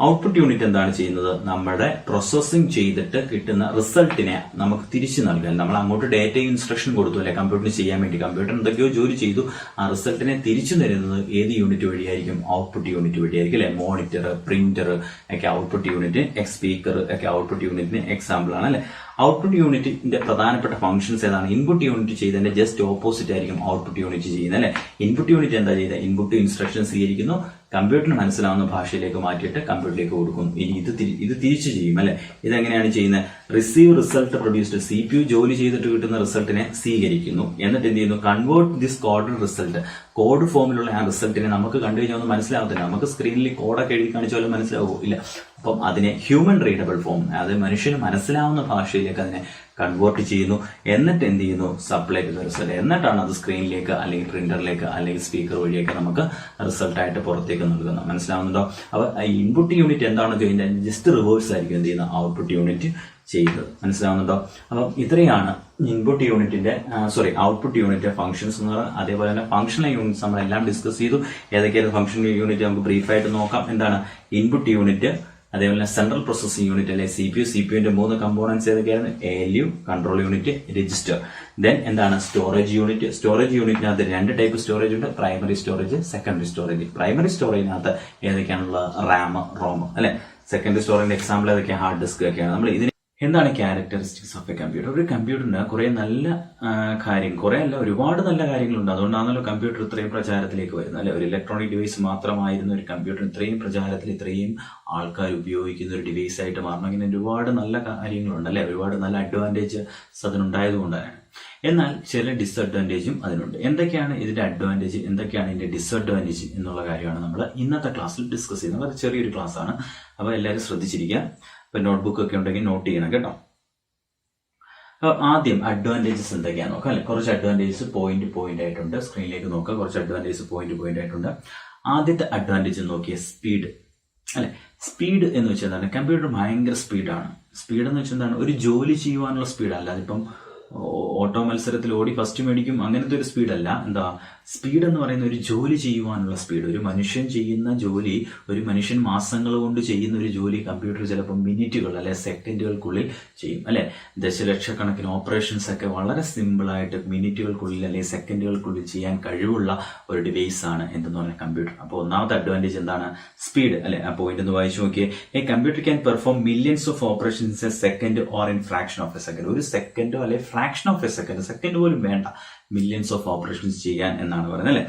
ഔട്ട്പുട്ട് യൂണിറ്റ് എന്താണ് ചെയ്യുന്നത്? നമ്മുടെ പ്രോസസ്സിംഗ് ചെയ്തിട്ട് കിട്ടുന്ന റിസൾട്ടിനെ നമുക്ക് തിരിച്ചു നൽകാൻ, നമ്മൾ അങ്ങോട്ട് ഡേറ്റ ഇൻസ്ട്രക്ഷൻ കൊടുത്തു അല്ലെ കമ്പ്യൂട്ടറിന് ചെയ്യാൻ വേണ്ടി. കമ്പ്യൂട്ടർ എന്തൊക്കെയോ ജോലി ചെയ്തു, ആ റിസൾട്ടിനെ തിരിച്ചു തരുന്നത് ഏത് യൂണിറ്റ് വഴിയായിരിക്കും? ഔട്ട്പുട്ട് യൂണിറ്റ് വഴിയായിരിക്കും അല്ലെ. മോണിറ്റർ, പ്രിന്റർ ഒക്കെ ഔട്ട്പുട്ട് യൂണിറ്റ്, സ്പീക്കർ ഒക്കെ ഔട്ട്പുട്ട് യൂണിറ്റിന് എക്സാമ്പിൾ ആണ് അല്ലെ. ഔട്ട്പുട്ട് യൂണിറ്റിന്റെ പ്രധാനപ്പെട്ട ഫംഗ്ഷൻസ് ഏതാണ്? ഇൻപുട്ട് യൂണിറ്റ് ചെയ്തതിന്റെ ജസ്റ്റ് ഓപ്പോസിറ്റ് ആയിരിക്കും ഔട്ട്പുട്ട് യൂണിറ്റ് ചെയ്യുന്നത് അല്ലെ. ഇൻപുട്ട് യൂണിറ്റ് എന്താ ചെയ്യുന്നത്? ഇൻപുട്ട് ഇൻസ്ട്രക്ഷൻ സ്വീകരിക്കുന്നു, കമ്പ്യൂട്ടറിന് മനസ്സിലാവുന്ന ഭാഷയിലേക്ക് മാറ്റിയിട്ട് കമ്പ്യൂട്ടറിലേക്ക് കൊടുക്കുന്നു. ഇനി ഇത് തിരിച്ചു ചെയ്യും അല്ലെ. ഇതെങ്ങനെയാണ് ചെയ്യുന്നത്? റിസീവ് റിസൾട്ട് പ്രൊഡ്യൂസ്ഡ്, CPU ജോലി ചെയ്തിട്ട് കിട്ടുന്ന റിസൾട്ടിനെ സ്വീകരിക്കുന്നു. എന്നിട്ട് എന്ത് ചെയ്യുന്നു? Convert this code result, code ഫോമിലുള്ള ആ റിസൾട്ടിനെ നമുക്ക് കണ്ടു കഴിഞ്ഞാൽ ഒന്നും മനസ്സിലാവത്തില്ല. നമുക്ക് സ്ക്രീനിൽ കോഡൊക്കെ എഴുതി കാണിച്ചാലും മനസ്സിലാവോ? ഇല്ല. അപ്പം അതിനെ ഹ്യൂമൻ റീഡബിൾ ഫോം, അത് മനുഷ്യന് മനസ്സിലാവുന്ന ഭാഷയിലേക്ക് അതിനെ കൺവേർട്ട് ചെയ്യുന്നു. എന്നിട്ട് എന്ത് ചെയ്യുന്നു? Supply to the result. എന്നിട്ടാണ് അത് സ്ക്രീനിലേക്ക് അല്ലെങ്കിൽ പ്രിന്ററിലേക്ക് അല്ലെങ്കിൽ സ്പീക്കർ വഴിയൊക്കെ നമുക്ക് റിസൾട്ടായിട്ട് പുറത്തേക്ക് നൽകുന്നത്. മനസ്സിലാവുന്നുണ്ടോ? അപ്പോൾ ഇൻപുട്ട് യൂണിറ്റ് എന്താണെന്ന് ചോദിച്ചാൽ ജസ്റ്റ് റിവേഴ്സ് ആയിരിക്കും എന്ത് ചെയ്യുന്നത്? ഔട്ട്പുട്ട് യൂണിറ്റ് ചെയ്യുന്നത്. മനസ്സിലാവുന്നുണ്ടോ? അപ്പം ഇത്രയാണ് ഇൻപുട്ട് യൂണിറ്റിന്റെ ഔട്ട്പുട്ട് യൂണിറ്റ് ഫംഗ്ഷൻസ് എന്ന് പറയുന്നത്. അതേപോലെ തന്നെ ഫംഗ്ഷണൽ യൂണിറ്റ്സ് നമ്മളെല്ലാം ഡിസ്കസ് ചെയ്തു. ഏതൊക്കെയാണ് ഫംഗ്ഷണൽ യൂണിറ്റ് നമുക്ക് ബ്രീഫായിട്ട് നോക്കാം. എന്താണ്? ഇൻപുട്ട് യൂണിറ്റ്, അതേപോലെ സെൻട്രൽ പ്രോസസിംഗ് യൂണിറ്റ് അല്ലെ CPU ന്റെ 3 കമ്പോണൻസ് ഏതൊക്കെയാണ്? ALU, control unit, register. Then എന്താണ്? Storage unit. സ്റ്റോറേജ് യൂണിറ്റിനകത്ത് 2 ടൈപ്പ് സ്റ്റോറേജ് ഉണ്ട്, primary storage, secondary storage. Primary സ്റ്റോറേജിനകത്ത് ഏതൊക്കെയാണുള്ളത്? റാം, റോം അല്ലെ. സെക്കൻഡറി സ്റ്റോറേജിന്റെ എക്സാമ്പിൾ ഏതൊക്കെയാണ്? ഹാർഡ് ഡിസ്ക് ഒക്കെയാണ്. നമ്മൾ ഇതിന് എന്താണ് ക്യാരക്ടറിസ്റ്റിക്സ് ഓഫ് എ കമ്പ്യൂട്ടർ? ഒരു കമ്പ്യൂട്ടറിന് കുറെ നല്ല ഒരുപാട് നല്ല കാര്യങ്ങളുണ്ട്. അതുകൊണ്ടാണല്ലോ കമ്പ്യൂട്ടർ ഇത്രയും പ്രചാരത്തിലേക്ക് വരുന്നത് അല്ലെ. ഒരു ഇലക്ട്രോണിക് ഡിവൈസ് മാത്രമായിരുന്ന ഒരു കമ്പ്യൂട്ടർ ഇത്രയും പ്രചാരത്തിൽ, ഇത്രയും ആൾക്കാർ ഉപയോഗിക്കുന്ന ഒരു ഡിവൈസ് ആയിട്ട് മാറണം. ഇങ്ങനെ ഒരുപാട് നല്ല കാര്യങ്ങളുണ്ട് അല്ലെ. ഒരുപാട് നല്ല അഡ്വാൻറ്റേജസ് അതിനുണ്ടായതുകൊണ്ടാണ്. എന്നാൽ ചില ഡിസ്അഡ്വാൻറ്റേജും അതിനുണ്ട്. എന്തൊക്കെയാണ് ഇതിന്റെ അഡ്വാൻറ്റേജ്, എന്തൊക്കെയാണ് ഇതിന്റെ ഡിസ്അഡ്വാൻറ്റേജ് എന്നുള്ള കാര്യമാണ് നമ്മൾ ഇന്നത്തെ ക്ലാസ്സിൽ ഡിസ്കസ് ചെയ്യുന്നത്. അത് ചെറിയൊരു ക്ലാസ് ആണ്. അപ്പോൾ എല്ലാവരും ശ്രദ്ധിച്ചിരിക്കുക. ഇപ്പൊ നോട്ട്ബുക്ക് ഒക്കെ ഉണ്ടെങ്കിൽ നോട്ട് ചെയ്യണം കേട്ടോ. അപ്പോൾ ആദ്യം അഡ്വാൻറ്റേജസ് എന്തൊക്കെയാണെന്ന് നോക്കാം അല്ലെ. കുറച്ച് അഡ്വാൻറ്റേജസ് പോയിന്റ് ആയിട്ടുണ്ട്. സ്ക്രീനിലേക്ക് നോക്കുക. കുറച്ച് അഡ്വാൻറ്റേജസ് പോയിന്റ് ആയിട്ടുണ്ട്. ആദ്യത്തെ അഡ്വാൻറ്റേജ് നോക്കിയ സ്പീഡ് അല്ലെ. സ്പീഡ് എന്ന് വെച്ചാൽ എന്താണ്? കമ്പ്യൂട്ടർ ഭയങ്കര സ്പീഡാണ്. സ്പീഡ് എന്ന് വെച്ചാൽ എന്താണ്? ഒരു ജോലി ചെയ്യുവാനുള്ള സ്പീഡല്ല. അതിപ്പം ഓട്ടോ മത്സരത്തിൽ ഓടി ഫസ്റ്റ് മേടിക്കും അങ്ങനത്തെ ഒരു സ്പീഡല്ല. എന്താ? സ്പീഡ് എന്ന് പറയുന്ന ഒരു ജോലി ചെയ്യുവാനുള്ള സ്പീഡ്. ഒരു മനുഷ്യൻ ചെയ്യുന്ന ജോലി, ഒരു മനുഷ്യൻ മാസങ്ങൾ കൊണ്ട് ചെയ്യുന്ന ഒരു ജോലി കമ്പ്യൂട്ടർ ചിലപ്പോൾ മിനിറ്റുകൾ അല്ലെ സെക്കൻഡുകൾക്കുള്ളിൽ ചെയ്യും അല്ലെ. ദശലക്ഷക്കണക്കിന് ഓപ്പറേഷൻസ് ഒക്കെ വളരെ സിമ്പിളായിട്ട് മിനിറ്റുകൾക്കുള്ളിൽ അല്ലെങ്കിൽ സെക്കൻഡുകൾക്കുള്ളിൽ ചെയ്യാൻ കഴിവുള്ള ഒരു ഡിവൈസ് ആണ് എന്തെന്ന് പറഞ്ഞാൽ കമ്പ്യൂട്ടർ. അപ്പോൾ ഒന്നാമത്തെ അഡ്വാൻറ്റേജ് എന്താണ്? സ്പീഡ് അല്ലെ. ആ പോയിന്റ് ഒന്ന് വായിച്ചു നോക്കിയേ. A computer can perform millions of operations A second or in fraction of A second. ഒരു സെക്കൻഡോ അല്ലെ fraction of A second, second പോലും വേണ്ട, മില്യൺസ് ഓഫ് ഓപ്പറേഷൻസ് ചെയ്യാൻ എന്നാണ് പറയുന്നത് അല്ലെ.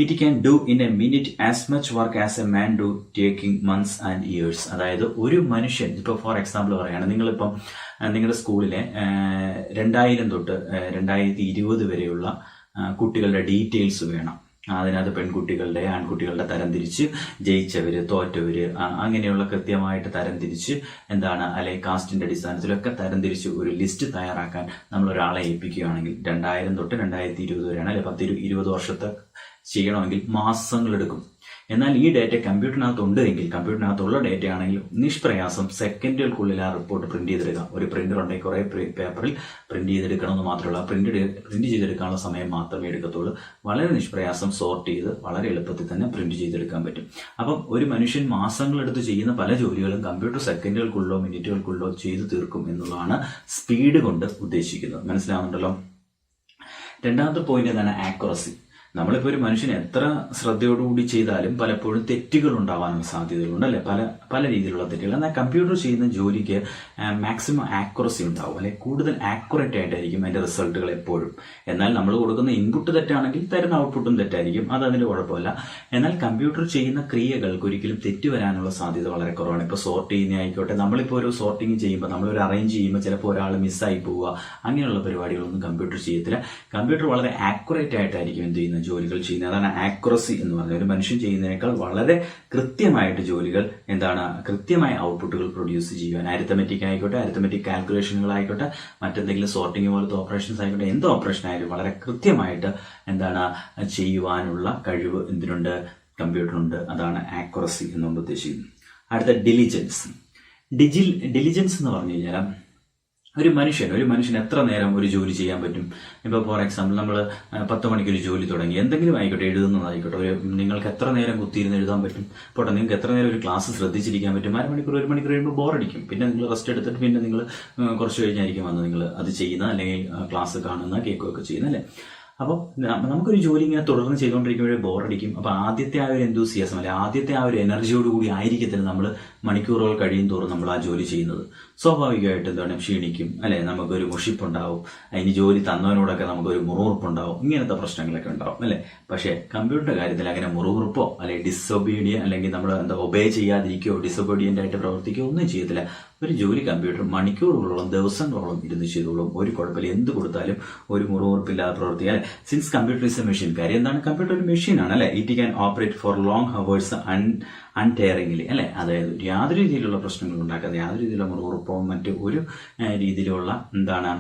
It can do in A minute as much work as a man do taking months and years. അതായത് ഒരു മനുഷ്യൻ, ഇപ്പോൾ ഫോർ എക്സാമ്പിൾ പറയുകയാണ്, നിങ്ങളിപ്പം നിങ്ങളുടെ സ്കൂളിലെ 2000 തൊട്ട് 2020 വരെയുള്ള കുട്ടികളുടെ ഡീറ്റെയിൽസ് വേണം. അതിനകത്ത് പെൺകുട്ടികളുടെ ആൺകുട്ടികളുടെ തരംതിരിച്ച്, ജയിച്ചവര് തോറ്റവര് അങ്ങനെയുള്ള കൃത്യമായിട്ട് തരംതിരിച്ച് എന്താണ് അല്ലെങ്കിൽ കാസ്റ്റിന്റെ അടിസ്ഥാനത്തിലൊക്കെ തരംതിരിച്ച് ഒരു ലിസ്റ്റ് തയ്യാറാക്കാൻ നമ്മൾ ഒരാളെ ഏൽപ്പിക്കുകയാണെങ്കിൽ 2000 തൊട്ട് 2020 വരെയാണ് അല്ലെ 10-20 വർഷത്തെ ചെയ്യണമെങ്കിൽ മാസങ്ങളെടുക്കും. എന്നാൽ ഈ ഡേറ്റ കമ്പ്യൂട്ടറിനകത്ത് ഉണ്ട് എങ്കിൽ, കമ്പ്യൂട്ടറിനകത്തുള്ള ഡേറ്റ ആണെങ്കിൽ നിഷ്പ്രയാസം സെക്കൻഡുകൾക്കുള്ളിൽ ആ റിപ്പോർട്ട് പ്രിന്റ് ചെയ്തെടുക്കാം. ഒരു പ്രിന്റർ ഉണ്ടെങ്കിൽ കുറെ പേപ്പറിൽ പ്രിന്റ് ചെയ്തെടുക്കണമെന്ന് മാത്രമല്ല, പ്രിന്റ് ചെയ്തെടുക്കാനുള്ള സമയം മാത്രമേ എടുക്കത്തുള്ളൂ. വളരെ നിഷ്പ്രയാസം സോർട്ട് ചെയ്ത് വളരെ എളുപ്പത്തിൽ തന്നെ പ്രിന്റ് ചെയ്തെടുക്കാൻ പറ്റും. അപ്പം ഒരു മനുഷ്യൻ മാസങ്ങളെടുത്ത് ചെയ്യുന്ന പല ജോലികളും കമ്പ്യൂട്ടർ സെക്കൻഡുകൾക്കുള്ളോ മിനിറ്റുകൾക്കുള്ളോ ചെയ്തു തീർക്കും എന്നുള്ളതാണ് സ്പീഡ് കൊണ്ട് ഉദ്ദേശിക്കുന്നത്. മനസ്സിലാവുന്നുണ്ടല്ലോ. രണ്ടാമത്തെ പോയിന്റ് എന്താണ്? ആക്യുറസി. നമ്മളിപ്പോൾ ഒരു മനുഷ്യൻ എത്ര ശ്രദ്ധയോടുകൂടി ചെയ്താലും പലപ്പോഴും തെറ്റുകൾ ഉണ്ടാവാനുള്ള സാധ്യതകളുണ്ട് അല്ലെ, പല രീതിയിലുള്ള തെറ്റുകൾ. എന്നാൽ കമ്പ്യൂട്ടർ ചെയ്യുന്ന ജോലിക്ക് മാക്സിമം ആക്യുറസി ഉണ്ടാവും അല്ലെ, കൂടുതൽ ആക്യുറേറ്റ് ആയിട്ടായിരിക്കും അതിന്റെ റിസൾട്ടുകൾ എപ്പോഴും. എന്നാൽ നമ്മൾ കൊടുക്കുന്ന ഇൻപുട്ട് തെറ്റാണെങ്കിൽ തരുന്ന ഔട്ട്പുട്ടും തെറ്റായിരിക്കും, അത് അതിന്റെ കുഴപ്പമില്ല. എന്നാൽ കമ്പ്യൂട്ടർ ചെയ്യുന്ന ക്രിയകൾക്ക് ഒരിക്കലും തെറ്റ് വരാനുള്ള സാധ്യത വളരെ കുറവാണ്. ഇപ്പോൾ സോർട്ട് ചെയ്യുന്ന ആയിക്കോട്ടെ, നമ്മളിപ്പോൾ ഒരു സോർട്ടിങ് ചെയ്യുമ്പോൾ, നമ്മളൊരു അറേഞ്ച് ചെയ്യുമ്പോൾ ചിലപ്പോൾ ഒരാൾ മിസ്സായി പോവുക, അങ്ങനെയുള്ള പരിപാടികളൊന്നും കമ്പ്യൂട്ടർ ചെയ്യത്തില്ല. കമ്പ്യൂട്ടർ വളരെ ആക്യുറേറ്റ് ആയിട്ടായിരിക്കും എന്ത് ചെയ്യുന്നത്, ജോലികൾ ചെയ്യുന്നത്. അതാണ് ആക്യുറസി എന്ന് പറയുന്നത്. ഒരു മനുഷ്യൻ ചെയ്യുന്നതിനേക്കാൾ വളരെ കൃത്യമായിട്ട് ജോലികൾ എന്താണ്, കൃത്യമായ ഔട്ട്പുട്ടുകൾ പ്രൊഡ്യൂസ് ചെയ്യുവാൻ, അരിത്തമെറ്റിക് ആയിക്കോട്ടെ, അരിത്തമെറ്റിക് കാൽക്കുലേഷനുകളായിക്കോട്ടെ, മറ്റെന്തെങ്കിലും സോർട്ടിങ് പോലത്തെ ഓപ്പറേഷൻസ് ആയിക്കോട്ടെ, എന്ത് ഓപ്പറേഷൻ ആയാലും വളരെ കൃത്യമായിട്ട് എന്താണ് ചെയ്യുവാനുള്ള കഴിവ് എന്തിനുണ്ട്, കമ്പ്യൂട്ടറുണ്ട്. അതാണ് ആക്യുറസി എന്നുകൊണ്ട് ഉദ്ദേശിക്കുന്നത്. അടുത്ത ഡിലിജൻസ്. ഡിലിജൻസ് എന്ന് പറഞ്ഞു കഴിഞ്ഞാൽ ഒരു മനുഷ്യൻ എത്ര നേരം ഒരു ജോലി ചെയ്യാൻ പറ്റും. ഇപ്പോൾ ഫോർ എക്സാമ്പിൾ നമ്മൾ 10 മണിക്ക് ഒരു ജോലി തുടങ്ങി, എന്തെങ്കിലും ആയിക്കോട്ടെ, എഴുതുന്നതായിക്കോട്ടെ, നിങ്ങൾക്ക് എത്ര നേരം കുത്തിയിരുന്ന് എഴുതാൻ പറ്റും. പോട്ടെ, നിങ്ങൾക്ക് എത്ര നേരം ഒരു ക്ലാസ് ശ്രദ്ധിച്ചിരിക്കാൻ പറ്റും. 1 മണിക്കൂർ കഴിയുമ്പോൾ ബോറടിക്കും. പിന്നെ നിങ്ങൾ റെസ്റ്റ് എടുത്തിട്ട് പിന്നെ നിങ്ങൾ കുറച്ച് കഴിഞ്ഞായിരിക്കും വന്ന് നിങ്ങൾ അത് ചെയ്യുന്ന, അല്ലെങ്കിൽ ക്ലാസ് കാണുന്ന, കേൾക്കുകയൊക്കെ ചെയ്യുന്ന അല്ലേ. അപ്പോൾ നമുക്കൊരു ജോലി ഇങ്ങനെ തുടർന്ന് ചെയ്തുകൊണ്ടിരിക്കുമ്പോഴേ ബോറടിക്കും. അപ്പോൾ ആദ്യത്തെ ആ ഒരു എന്തൂസിയാസം അല്ലെ, ആദ്യത്തെ ആ ഒരു എനർജിയോടുകൂടി ആയിരിക്കത്തില്ല നമ്മൾ മണിക്കൂറുകൾ കഴിയും തോറും നമ്മൾ ആ ജോലി ചെയ്യുന്നത്. സ്വാഭാവികമായിട്ട് എന്താണ്, ക്ഷീണിക്കും അല്ലെ, നമുക്കൊരു മുഷിപ്പുണ്ടാവും, അതിന് ജോലി തന്നവനോടൊക്കെ നമുക്കൊരു മുറുമുറുപ്പുണ്ടാവും, ഇങ്ങനത്തെ പ്രശ്നങ്ങളൊക്കെ ഉണ്ടാവും അല്ലെ. പക്ഷേ കമ്പ്യൂട്ടറിന്റെ കാര്യത്തിൽ അങ്ങനെ മുറുമുറുപ്പോ അല്ലെങ്കിൽ ഡിസൊബീഡിയൻ, അല്ലെങ്കിൽ നമ്മൾ ഒബേ ചെയ്യാതിരിക്കുകയോ ഡിസൊബീഡിയന്റ് ആയിട്ട് പ്രവർത്തിക്കുകയോ ഒന്നും ചെയ്യത്തില്ല. ഒരു ജോലി കമ്പ്യൂട്ടർ മണിക്കൂറുകളോളം ദിവസങ്ങളോളം ഇരുന്ന് ചെയ്തോളും, ഒരു കുഴപ്പമില്ല. എന്ത് കൊടുത്താലും ഒരു മുറുമുറുപ്പില്ലാതെ പ്രവർത്തിക്കുക. Since computer is a machine, കാര്യം എന്താണ്, കമ്പ്യൂട്ടർ ഒരു മെഷീൻ ആണ് അല്ലെ. It can operate for long hours untiringly അല്ലെ. അതായത് യാതൊരു രീതിയിലുള്ള പ്രശ്നങ്ങളും ഉണ്ടാക്കാതെ, യാതൊരു രീതിയിലുള്ള മുറുമുറുപ്പവും മറ്റ് ഒരു രീതിയിലുള്ള എന്താണ്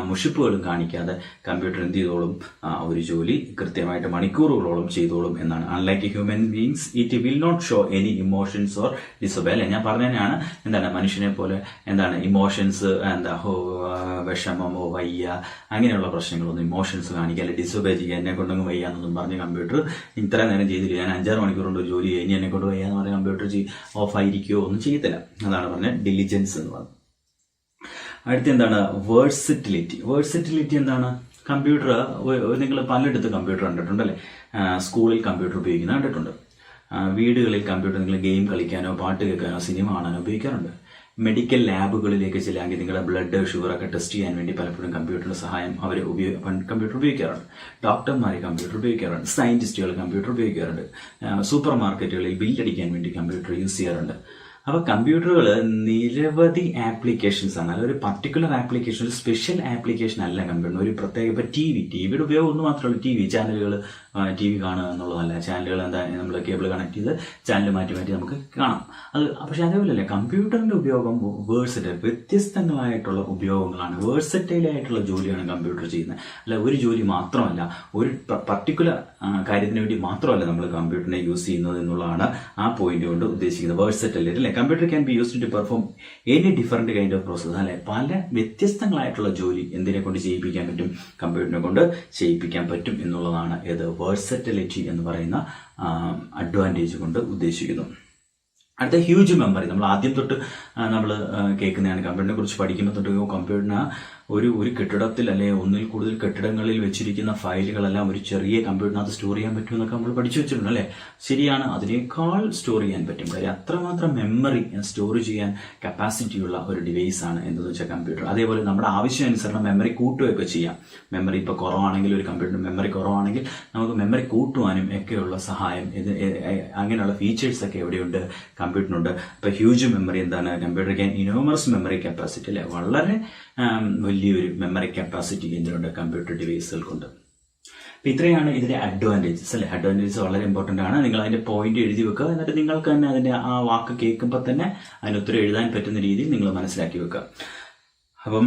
മുഷിപ്പുകളും കാണിക്കാതെ കമ്പ്യൂട്ടർ എന്ത് ചെയ്തോളും, ഒരു ജോലി കൃത്യമായിട്ട് മണിക്കൂറുകളോളം ചെയ്തോളും എന്നാണ്. Unlike human beings it will not show any emotions or disobey അല്ലെ. ഞാൻ പറഞ്ഞതിനാണ് എന്താണ്, മനുഷ്യനെ പോലെ എന്താണ് ഇമോഷൻസ്, വിഷമമോ വയ്യ അങ്ങനെയുള്ള പ്രശ്നങ്ങളൊന്നും ഇമോഷൻസ് കാണിക്കുക അല്ലെ ഡിസൊബേ ചെയ്യുക, എന്നെ കൊണ്ടൊന്നും വയ്യ എന്നൊന്നും പറഞ്ഞ് കമ്പ്യൂട്ടർ ഇത്ര നേരം ചെയ്തില്ല, ഞാൻ 5-6 മണിക്കൂർ കൊണ്ട് ഒരു ജോലി കഴിഞ്ഞ് എന്നെ കൊണ്ട് വയ്യ എന്ന് പറഞ്ഞാൽ കമ്പ്യൂട്ടർ ഓഫ് ആയിരിക്കുകയോ ഒന്നും ചെയ്യത്തില്ല. അതാണ് പറഞ്ഞത് ഡിലിജൻസ് എന്ന് പറയുന്നത്. അടുത്ത എന്താണ്, വേഴ്സിറ്റിലിറ്റി എന്താണ്, കമ്പ്യൂട്ടർ നിങ്ങൾ പലയിടത്ത് കമ്പ്യൂട്ടർ കണ്ടിട്ടുണ്ടല്ലേ. സ്കൂളിൽ കമ്പ്യൂട്ടർ ഉപയോഗിക്കുന്നത് കണ്ടിട്ടുണ്ട്. വീടുകളിൽ കമ്പ്യൂട്ടർ നിങ്ങൾ ഗെയിം കളിക്കാനോ പാട്ട് കേൾക്കാനോ സിനിമ കാണാനോ ഉപയോഗിക്കാറുണ്ട്. മെഡിക്കൽ ലാബുകളിലേക്ക് ചെല്ലാമെങ്കിൽ നിങ്ങളുടെ ബ്ലഡ് ഷുഗറൊക്കെ ടെസ്റ്റ് ചെയ്യാൻ വേണ്ടി പലപ്പോഴും കമ്പ്യൂട്ടറിന്റെ സഹായം അവർ കമ്പ്യൂട്ടർ ഉപയോഗിക്കാറുണ്ട്. ഡോക്ടർമാർ കമ്പ്യൂട്ടർ ഉപയോഗിക്കാറുണ്ട്. സയന്റിസ്റ്റുകൾ കമ്പ്യൂട്ടർ ഉപയോഗിക്കാറുണ്ട്. സൂപ്പർ മാർക്കറ്റുകളിൽ ബില്ലടിക്കാൻ വേണ്ടി കമ്പ്യൂട്ടർ യൂസ് ചെയ്യാറുണ്ട്. അപ്പോൾ കമ്പ്യൂട്ടറുകൾ നിരവധി ആപ്ലിക്കേഷൻസ് ആണ്. അല്ല ഒരു പർട്ടിക്കുലർ ആപ്ലിക്കേഷൻ, ഒരു സ്പെഷ്യൽ ആപ്ലിക്കേഷൻ അല്ല കമ്പ്യൂട്ടർ. ഒരു പ്രത്യേക ഇപ്പോൾ ടിവിയുടെ ഉപയോഗം ഒന്ന് മാത്രമല്ല. ചാനലുകൾ ടി വി കാണുക എന്നുള്ളതല്ല. ചാനലുകൾ എന്താ, നമ്മൾ കേബിൾ കണക്ട് ചെയ്ത് ചാനൽ മാറ്റി നമുക്ക് കാണാം. അത് പക്ഷെ അതേപോലെയല്ലേ കമ്പ്യൂട്ടറിന്റെ ഉപയോഗം വേഴ്സറ്റൈൽ, വ്യത്യസ്തങ്ങളായിട്ടുള്ള ഉപയോഗങ്ങളാണ്. വേഴ്സറ്റൈൽ ആയിട്ടുള്ള ജോലിയാണ് കമ്പ്യൂട്ടർ ചെയ്യുന്നത്. അല്ല ഒരു ജോലി മാത്രമല്ല, ഒരു പർട്ടിക്കുലർ കാര്യത്തിന് വേണ്ടി മാത്രമല്ല നമ്മൾ കമ്പ്യൂട്ടറിനെ യൂസ് ചെയ്യുന്നത് എന്നുള്ളതാണ് ആ പോയിന്റ് കൊണ്ട് ഉദ്ദേശിക്കുന്നത്. വേഴ്സറ്റൈൽ അല്ലേ, computer can be used to perform any different kind of process അല്ലെ. പല വ്യത്യസ്തങ്ങളായിട്ടുള്ള ജോലി എന്തിനെ കൊണ്ട് ചെയ്യിപ്പിക്കാൻ പറ്റും, കമ്പ്യൂട്ടറിനെ കൊണ്ട് ചെയ്യിപ്പിക്കാൻ പറ്റും എന്നുള്ളതാണ് ഏത് വേഴ്സറ്റിലിറ്റി എന്ന് പറയുന്ന അഡ്വാൻറ്റേജ് കൊണ്ട് ഉദ്ദേശിക്കുന്നു. അടുത്ത ഹ്യൂജ് മെമ്മറി. നമ്മൾ ആദ്യം തൊട്ട് നമ്മൾ കേൾക്കുന്നതാണ് കമ്പ്യൂട്ടറിനെ കുറിച്ച് പഠിക്കുമ്പോൾ തൊട്ട് കമ്പ്യൂട്ടറിന് ഒരു കെട്ടിടത്തിൽ അല്ലെങ്കിൽ ഒന്നിൽ കൂടുതൽ കെട്ടിടങ്ങളിൽ വെച്ചിരിക്കുന്ന ഫയലുകളെല്ലാം ഒരു ചെറിയ കമ്പ്യൂട്ടറിനകത്ത് സ്റ്റോർ ചെയ്യാൻ പറ്റും എന്നൊക്കെ നമ്മൾ പഠിച്ചു വെച്ചിട്ടുണ്ട് അല്ലേ. ശരിയാണ്, അതിനേക്കാൾ സ്റ്റോർ ചെയ്യാൻ പറ്റും. കാര്യം അത്രമാത്രം മെമ്മറി സ്റ്റോർ ചെയ്യാൻ കപ്പാസിറ്റി ഉള്ള ഒരു ഡിവൈസ് ആണ് എന്തെന്ന് വെച്ചാൽ കമ്പ്യൂട്ടർ. അതേപോലെ നമ്മുടെ ആവശ്യാനുസരണം മെമ്മറി കൂട്ടുകയൊക്കെ ചെയ്യാം. മെമ്മറി ഇപ്പോൾ കുറവാണെങ്കിൽ, ഒരു കമ്പ്യൂട്ടർ മെമ്മറി കുറവാണെങ്കിൽ നമുക്ക് മെമ്മറി കൂട്ടുവാനും ഒക്കെയുള്ള സഹായം അങ്ങനെയുള്ള ഫീച്ചേഴ്സ് ഒക്കെ എവിടെയുണ്ട്, കമ്പ്യൂട്ടറിനുണ്ട്. ഇപ്പൊ ഹ്യൂജ് മെമ്മറി എന്താണ്, കമ്പ്യൂട്ടർ ക്യാൻ ഇനോമറസ് മെമ്മറി കപ്പാസിറ്റി അല്ലെ, വളരെ വലിയൊരു മെമ്മറി കപ്പാസിറ്റി ഇതിലുണ്ട് കമ്പ്യൂട്ടർ ഡിവൈസുകൾക്കുണ്ട്. അപ്പൊ ഇത്രയാണ് ഇതിന്റെ അഡ്വാൻറ്റേജസ് അല്ലെ. അഡ്വാൻറ്റേജസ് വളരെ ഇമ്പോർട്ടന്റ് ആണ്. നിങ്ങൾ അതിന്റെ പോയിന്റ് എഴുതി വെക്കുക. എന്നിട്ട് നിങ്ങൾക്ക് തന്നെ അതിന്റെ ആ വാക്ക് കേൾക്കുമ്പോൾ തന്നെ അതിന് ഉത്തരം എഴുതാൻ പറ്റുന്ന രീതിയിൽ നിങ്ങൾ മനസ്സിലാക്കി വെക്കുക. അപ്പം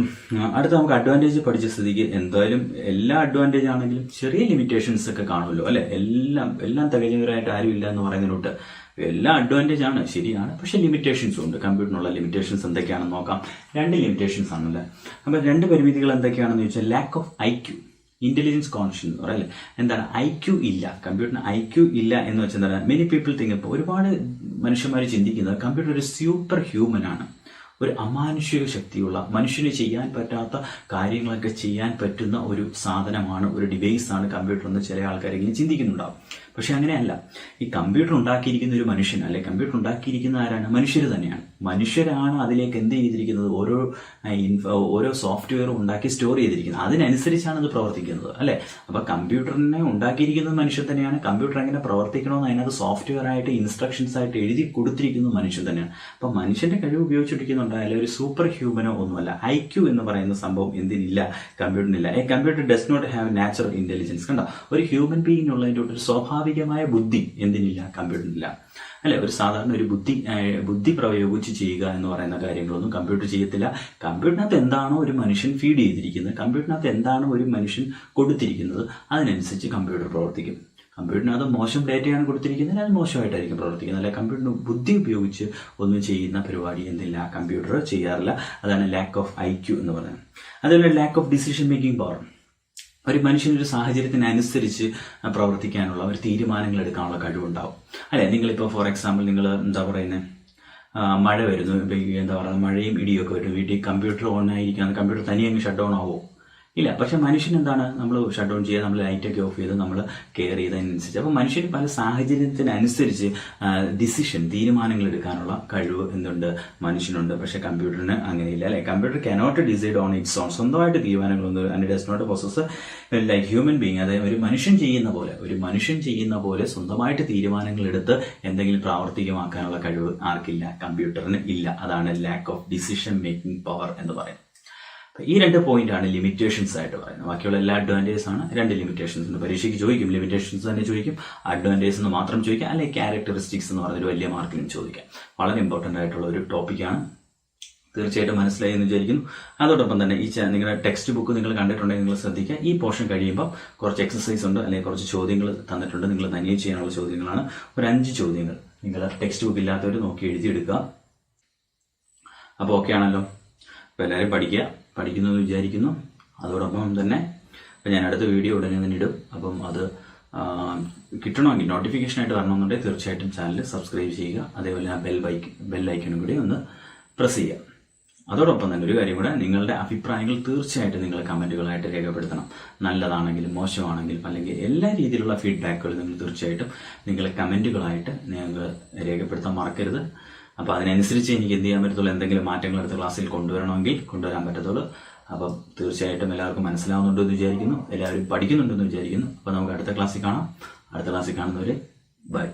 അടുത്ത നമുക്ക് അഡ്വാൻറ്റേജ് പഠിച്ച സ്ഥിതിക്ക് എന്തായാലും എല്ലാ അഡ്വാൻറ്റേജ് ആണെങ്കിലും ചെറിയ ലിമിറ്റേഷൻസ് ഒക്കെ കാണുമല്ലോ അല്ലെ. എല്ലാം തികഞ്ഞവരായിട്ട് ആരും ഇല്ല എന്ന് പറയുന്നതിനോട്ട് എല്ലാ അഡ്വാൻറ്റേജ് ആണ്, ശരിയാണ്. പക്ഷെ ലിമിറ്റേഷൻസും ഉണ്ട്. കമ്പ്യൂട്ടറിനുള്ള ലിമിറ്റേഷൻസ് എന്തൊക്കെയാണെന്ന് നോക്കാം. 2 ലിമിറ്റേഷൻസ് ആണല്ലേ. അപ്പൊ 2 പരിമിതികൾ എന്തൊക്കെയാണെന്ന് ചോദിച്ചാൽ lack of IQ, intelligence conscious എന്ന് പറയല്ലേ. എന്താണ് IQ ഇല്ല, കമ്പ്യൂട്ടറിന് IQ ഇല്ല എന്ന് വെച്ചാൽ എന്താണ്, മെനി പീപ്പിൾ തിങ്ക്. ഇപ്പോൾ ഒരുപാട് മനുഷ്യന്മാർ ചിന്തിക്കുന്നത് കമ്പ്യൂട്ടർ ഒരു സൂപ്പർ ഹ്യൂമൻ ആണ്, ഒരു അമാനുഷിക ശക്തിയുള്ള, മനുഷ്യന് ചെയ്യാൻ പറ്റാത്ത കാര്യങ്ങളൊക്കെ ചെയ്യാൻ പറ്റുന്ന ഒരു സാധനമാണ്, ഒരു ഡിവൈസ് ആണ് കമ്പ്യൂട്ടർ എന്ന് ചില ആൾക്കാരെങ്കിലും ചിന്തിക്കുന്നുണ്ടാവും. പക്ഷെ അങ്ങനെയല്ല. ഈ കമ്പ്യൂട്ടർ ഉണ്ടാക്കിയിരിക്കുന്ന ഒരു മനുഷ്യൻ, അല്ലെ കമ്പ്യൂട്ടർ ഉണ്ടാക്കിയിരിക്കുന്ന ആരാണ്, മനുഷ്യർ തന്നെയാണ്. മനുഷ്യരാണ് അതിലേക്ക് എന്ത് ചെയ്തിരിക്കുന്നത്, ഓരോ സോഫ്റ്റ്വെയറും ഉണ്ടാക്കി സ്റ്റോർ ചെയ്തിരിക്കുന്നത്. അതിനനുസരിച്ചാണ് അത് പ്രവർത്തിക്കുന്നത് അല്ലെ. അപ്പൊ കമ്പ്യൂട്ടറിനെ ഉണ്ടാക്കിയിരിക്കുന്നത് മനുഷ്യൻ തന്നെയാണ്. കമ്പ്യൂട്ടർ എങ്ങനെ പ്രവർത്തിക്കണമെന്ന് അതിനകത്ത് സോഫ്റ്റ്വെയർ ആയിട്ട് ഇൻസ്ട്രക്ഷൻസ് ആയിട്ട് എഴുതി കൊടുത്തിരിക്കുന്നത് മനുഷ്യൻ തന്നെയാണ്. അപ്പൊ മനുഷ്യന്റെ കഴിവ് ഉപയോഗിച്ചിരിക്കുന്നുണ്ടായാലും ഒരു സൂപ്പർ ഹ്യൂമനോ ഒന്നുമല്ല. IQ എന്ന് പറയുന്ന സംഭവം എന്തിനില്ല, കമ്പ്യൂട്ടറിനില്ല. Computer does not have natural intelligence. കണ്ടോ, ഒരു ഹ്യൂമൻ ബീയിങ് ഉള്ളതിന്റെ ഒരു സ്വാഭാവികമായ ബുദ്ധി എന്തിനില്ല, കമ്പ്യൂട്ടറിനില്ല അല്ലെ. ഒരു സാധാരണ ഒരു ബുദ്ധി പ്രയോഗിച്ച് ചെയ്യുക എന്ന് പറയുന്ന കാര്യങ്ങളൊന്നും കമ്പ്യൂട്ടർ ചെയ്യത്തില്ല. കമ്പ്യൂട്ടറിനകത്ത് എന്താണോ ഒരു മനുഷ്യൻ ഫീഡ് ചെയ്തിരിക്കുന്നത്, കമ്പ്യൂട്ടറിനകത്ത് എന്താണോ ഒരു മനുഷ്യൻ കൊടുത്തിരിക്കുന്നത്, അതിനനുസരിച്ച് കമ്പ്യൂട്ടർ പ്രവർത്തിക്കും. കമ്പ്യൂട്ടറിനകത്ത് മോശം ഡേറ്റയാണ് കൊടുത്തിരിക്കുന്നത്, അത് മോശമായിട്ടായിരിക്കും പ്രവർത്തിക്കുന്നത് അല്ലെ. കമ്പ്യൂട്ടറിന് ബുദ്ധി ഉപയോഗിച്ച് ഒന്നും ചെയ്യുന്ന പരിപാടി എന്തില്ല, കമ്പ്യൂട്ടർ ചെയ്യാറില്ല. അതാണ് ലാക്ക് ഓഫ് IQ എന്ന് പറയുന്നത്. അതുപോലെ lack of decision making power. ഒരു മനുഷ്യനൊരു സാഹചര്യത്തിനനുസരിച്ച് പ്രവർത്തിക്കാനുള്ള, ഒരു തീരുമാനങ്ങൾ എടുക്കാനുള്ള കഴിവുണ്ടാവും അല്ലെ. നിങ്ങളിപ്പോൾ ഫോർ എക്സാമ്പിൾ നിങ്ങൾ എന്താ പറയുന്നത്, മഴ വരുന്നു, എന്താ പറയുക, മഴയും ഇടിയൊക്കെ വരുന്നു, വീട്ടിൽ കമ്പ്യൂട്ടർ ഓൺ ആയിരിക്കുകയാണ്, കമ്പ്യൂട്ടർ തനിയെ അങ്ങ് ഷട്ട് ഡൗൺ ആവുമോ? ഇല്ല. പക്ഷെ മനുഷ്യൻ എന്താണ്, നമ്മൾ ഷട്ട് ഡൗൺ ചെയ്യുക, നമ്മൾ ലൈറ്റൊക്കെ ഓഫ് ചെയ്ത് നമ്മൾ കെയർ ചെയ്തതിനനുസരിച്ച്. അപ്പോൾ മനുഷ്യന് പല സാഹചര്യത്തിനനുസരിച്ച് തീരുമാനങ്ങൾ എടുക്കാനുള്ള കഴിവ് എന്തുണ്ട്, മനുഷ്യനുണ്ട്. പക്ഷെ കമ്പ്യൂട്ടറിന് അങ്ങനെയില്ല അല്ലെ. Computer cannot decide on its own. സ്വന്തമായിട്ട് തീരുമാനങ്ങളൊന്നും, and does not possess like human being. അതായത് ഒരു മനുഷ്യൻ ചെയ്യുന്ന പോലെ സ്വന്തമായിട്ട് തീരുമാനങ്ങൾ എടുത്ത് എന്തെങ്കിലും പ്രാവർത്തികമാക്കാനുള്ള കഴിവ് ആർക്കില്ല, കമ്പ്യൂട്ടറിന് ഇല്ല. അതാണ് lack of decision making power എന്ന് പറയുന്നത്. ഈ 2 പോയിന്റ് ആണ് ലിമിറ്റേഷൻസ് ആയിട്ട് പറയുന്നത്. ബാക്കിയുള്ള എല്ലാ അഡ്വാൻറ്റേജസ് ആണ്. 2 ലിമിറ്റേഷൻസ് ഉണ്ട്. പരീക്ഷയ്ക്ക് ചോദിക്കും, ലിമിറ്റേഷൻസ് തന്നെ ചോദിക്കും, അഡ്വാൻറ്റേജസ് എന്ന് മാത്രം ചോദിക്കാം, അല്ലെങ്കിൽ ക്യാരക്ടറിസ്റ്റിക്സ് എന്ന് പറഞ്ഞൊരു വലിയ മാർക്കിലും ചോദിക്കാം. വളരെ ഇമ്പോർട്ടന്റ് ആയിട്ടുള്ള ഒരു ടോപ്പിക്കാണ്. തീർച്ചയായിട്ടും മനസ്സിലായി എന്ന് വിചാരിക്കുന്നു. അതോടൊപ്പം തന്നെ ഈ നിങ്ങളുടെ ടെക്സ്റ്റ് ബുക്ക് നിങ്ങൾ കണ്ടിട്ടുണ്ടെങ്കിൽ നിങ്ങൾ ശ്രദ്ധിക്കുക. ഈ പോർഷൻ കഴിയുമ്പോൾ കുറച്ച് എക്സസൈസ് ഉണ്ട്, അല്ലെങ്കിൽ കുറച്ച് ചോദ്യങ്ങൾ തന്നിട്ടുണ്ട്. നിങ്ങൾ തനിയെ ചെയ്യാനുള്ള ചോദ്യങ്ങളാണ്. ഒരു 5 ചോദ്യങ്ങൾ നിങ്ങൾ ടെക്സ്റ്റ് ബുക്ക് ഇല്ലാത്തവർ നോക്കി എഴുതിയെടുക്കുക. അപ്പോൾ ഓക്കെ ആണല്ലോ. അപ്പോൾ എല്ലാവരും പഠിക്കുന്നു എന്ന് വിചാരിക്കുന്നു. അതോടൊപ്പം തന്നെ ഇപ്പം ഞാൻ അടുത്ത വീഡിയോ ഉടനെ തന്നെ ഇടും. അപ്പം അത് കിട്ടണമെങ്കിൽ, നോട്ടിഫിക്കേഷനായിട്ട് വരണമെന്നുണ്ടെങ്കിൽ തീർച്ചയായിട്ടും ചാനൽ സബ്സ്ക്രൈബ് ചെയ്യുക. അതേപോലെ ആ ബെല്ലൈക്കണും കൂടി ഒന്ന് പ്രസ് ചെയ്യുക. അതോടൊപ്പം തന്നെ ഒരു കാര്യം കൂടെ, നിങ്ങളുടെ അഭിപ്രായങ്ങൾ തീർച്ചയായിട്ടും നിങ്ങൾ കമൻറ്റുകളായിട്ട് രേഖപ്പെടുത്തണം. നല്ലതാണെങ്കിലും മോശമാണെങ്കിലും അല്ലെങ്കിൽ എല്ലാ രീതിയിലുള്ള ഫീഡ്ബാക്കുകൾ നിങ്ങൾ തീർച്ചയായിട്ടും നിങ്ങൾ കമൻറ്റുകളായിട്ട് നിങ്ങൾ രേഖപ്പെടുത്താൻ മറക്കരുത്. അപ്പോൾ അതിനനുസരിച്ച് എനിക്ക് എന്ത് ചെയ്യാൻ പറ്റത്തുള്ളൂ, എന്തെങ്കിലും മാറ്റങ്ങൾ അടുത്ത ക്ലാസ്സിൽ കൊണ്ടുവരാൻ പറ്റത്തുള്ളൂ. അപ്പം തീർച്ചയായിട്ടും എല്ലാവർക്കും മനസ്സിലാവുന്നുണ്ടെന്ന് വിചാരിക്കുന്നു, എല്ലാവരും പഠിക്കുന്നുണ്ടെന്ന് വിചാരിക്കുന്നു. അപ്പോൾ നമുക്ക് അടുത്ത ക്ലാസ്സിൽ കാണാം. അടുത്ത ക്ലാസ്സിൽ കാണുന്നവരെ ബൈ.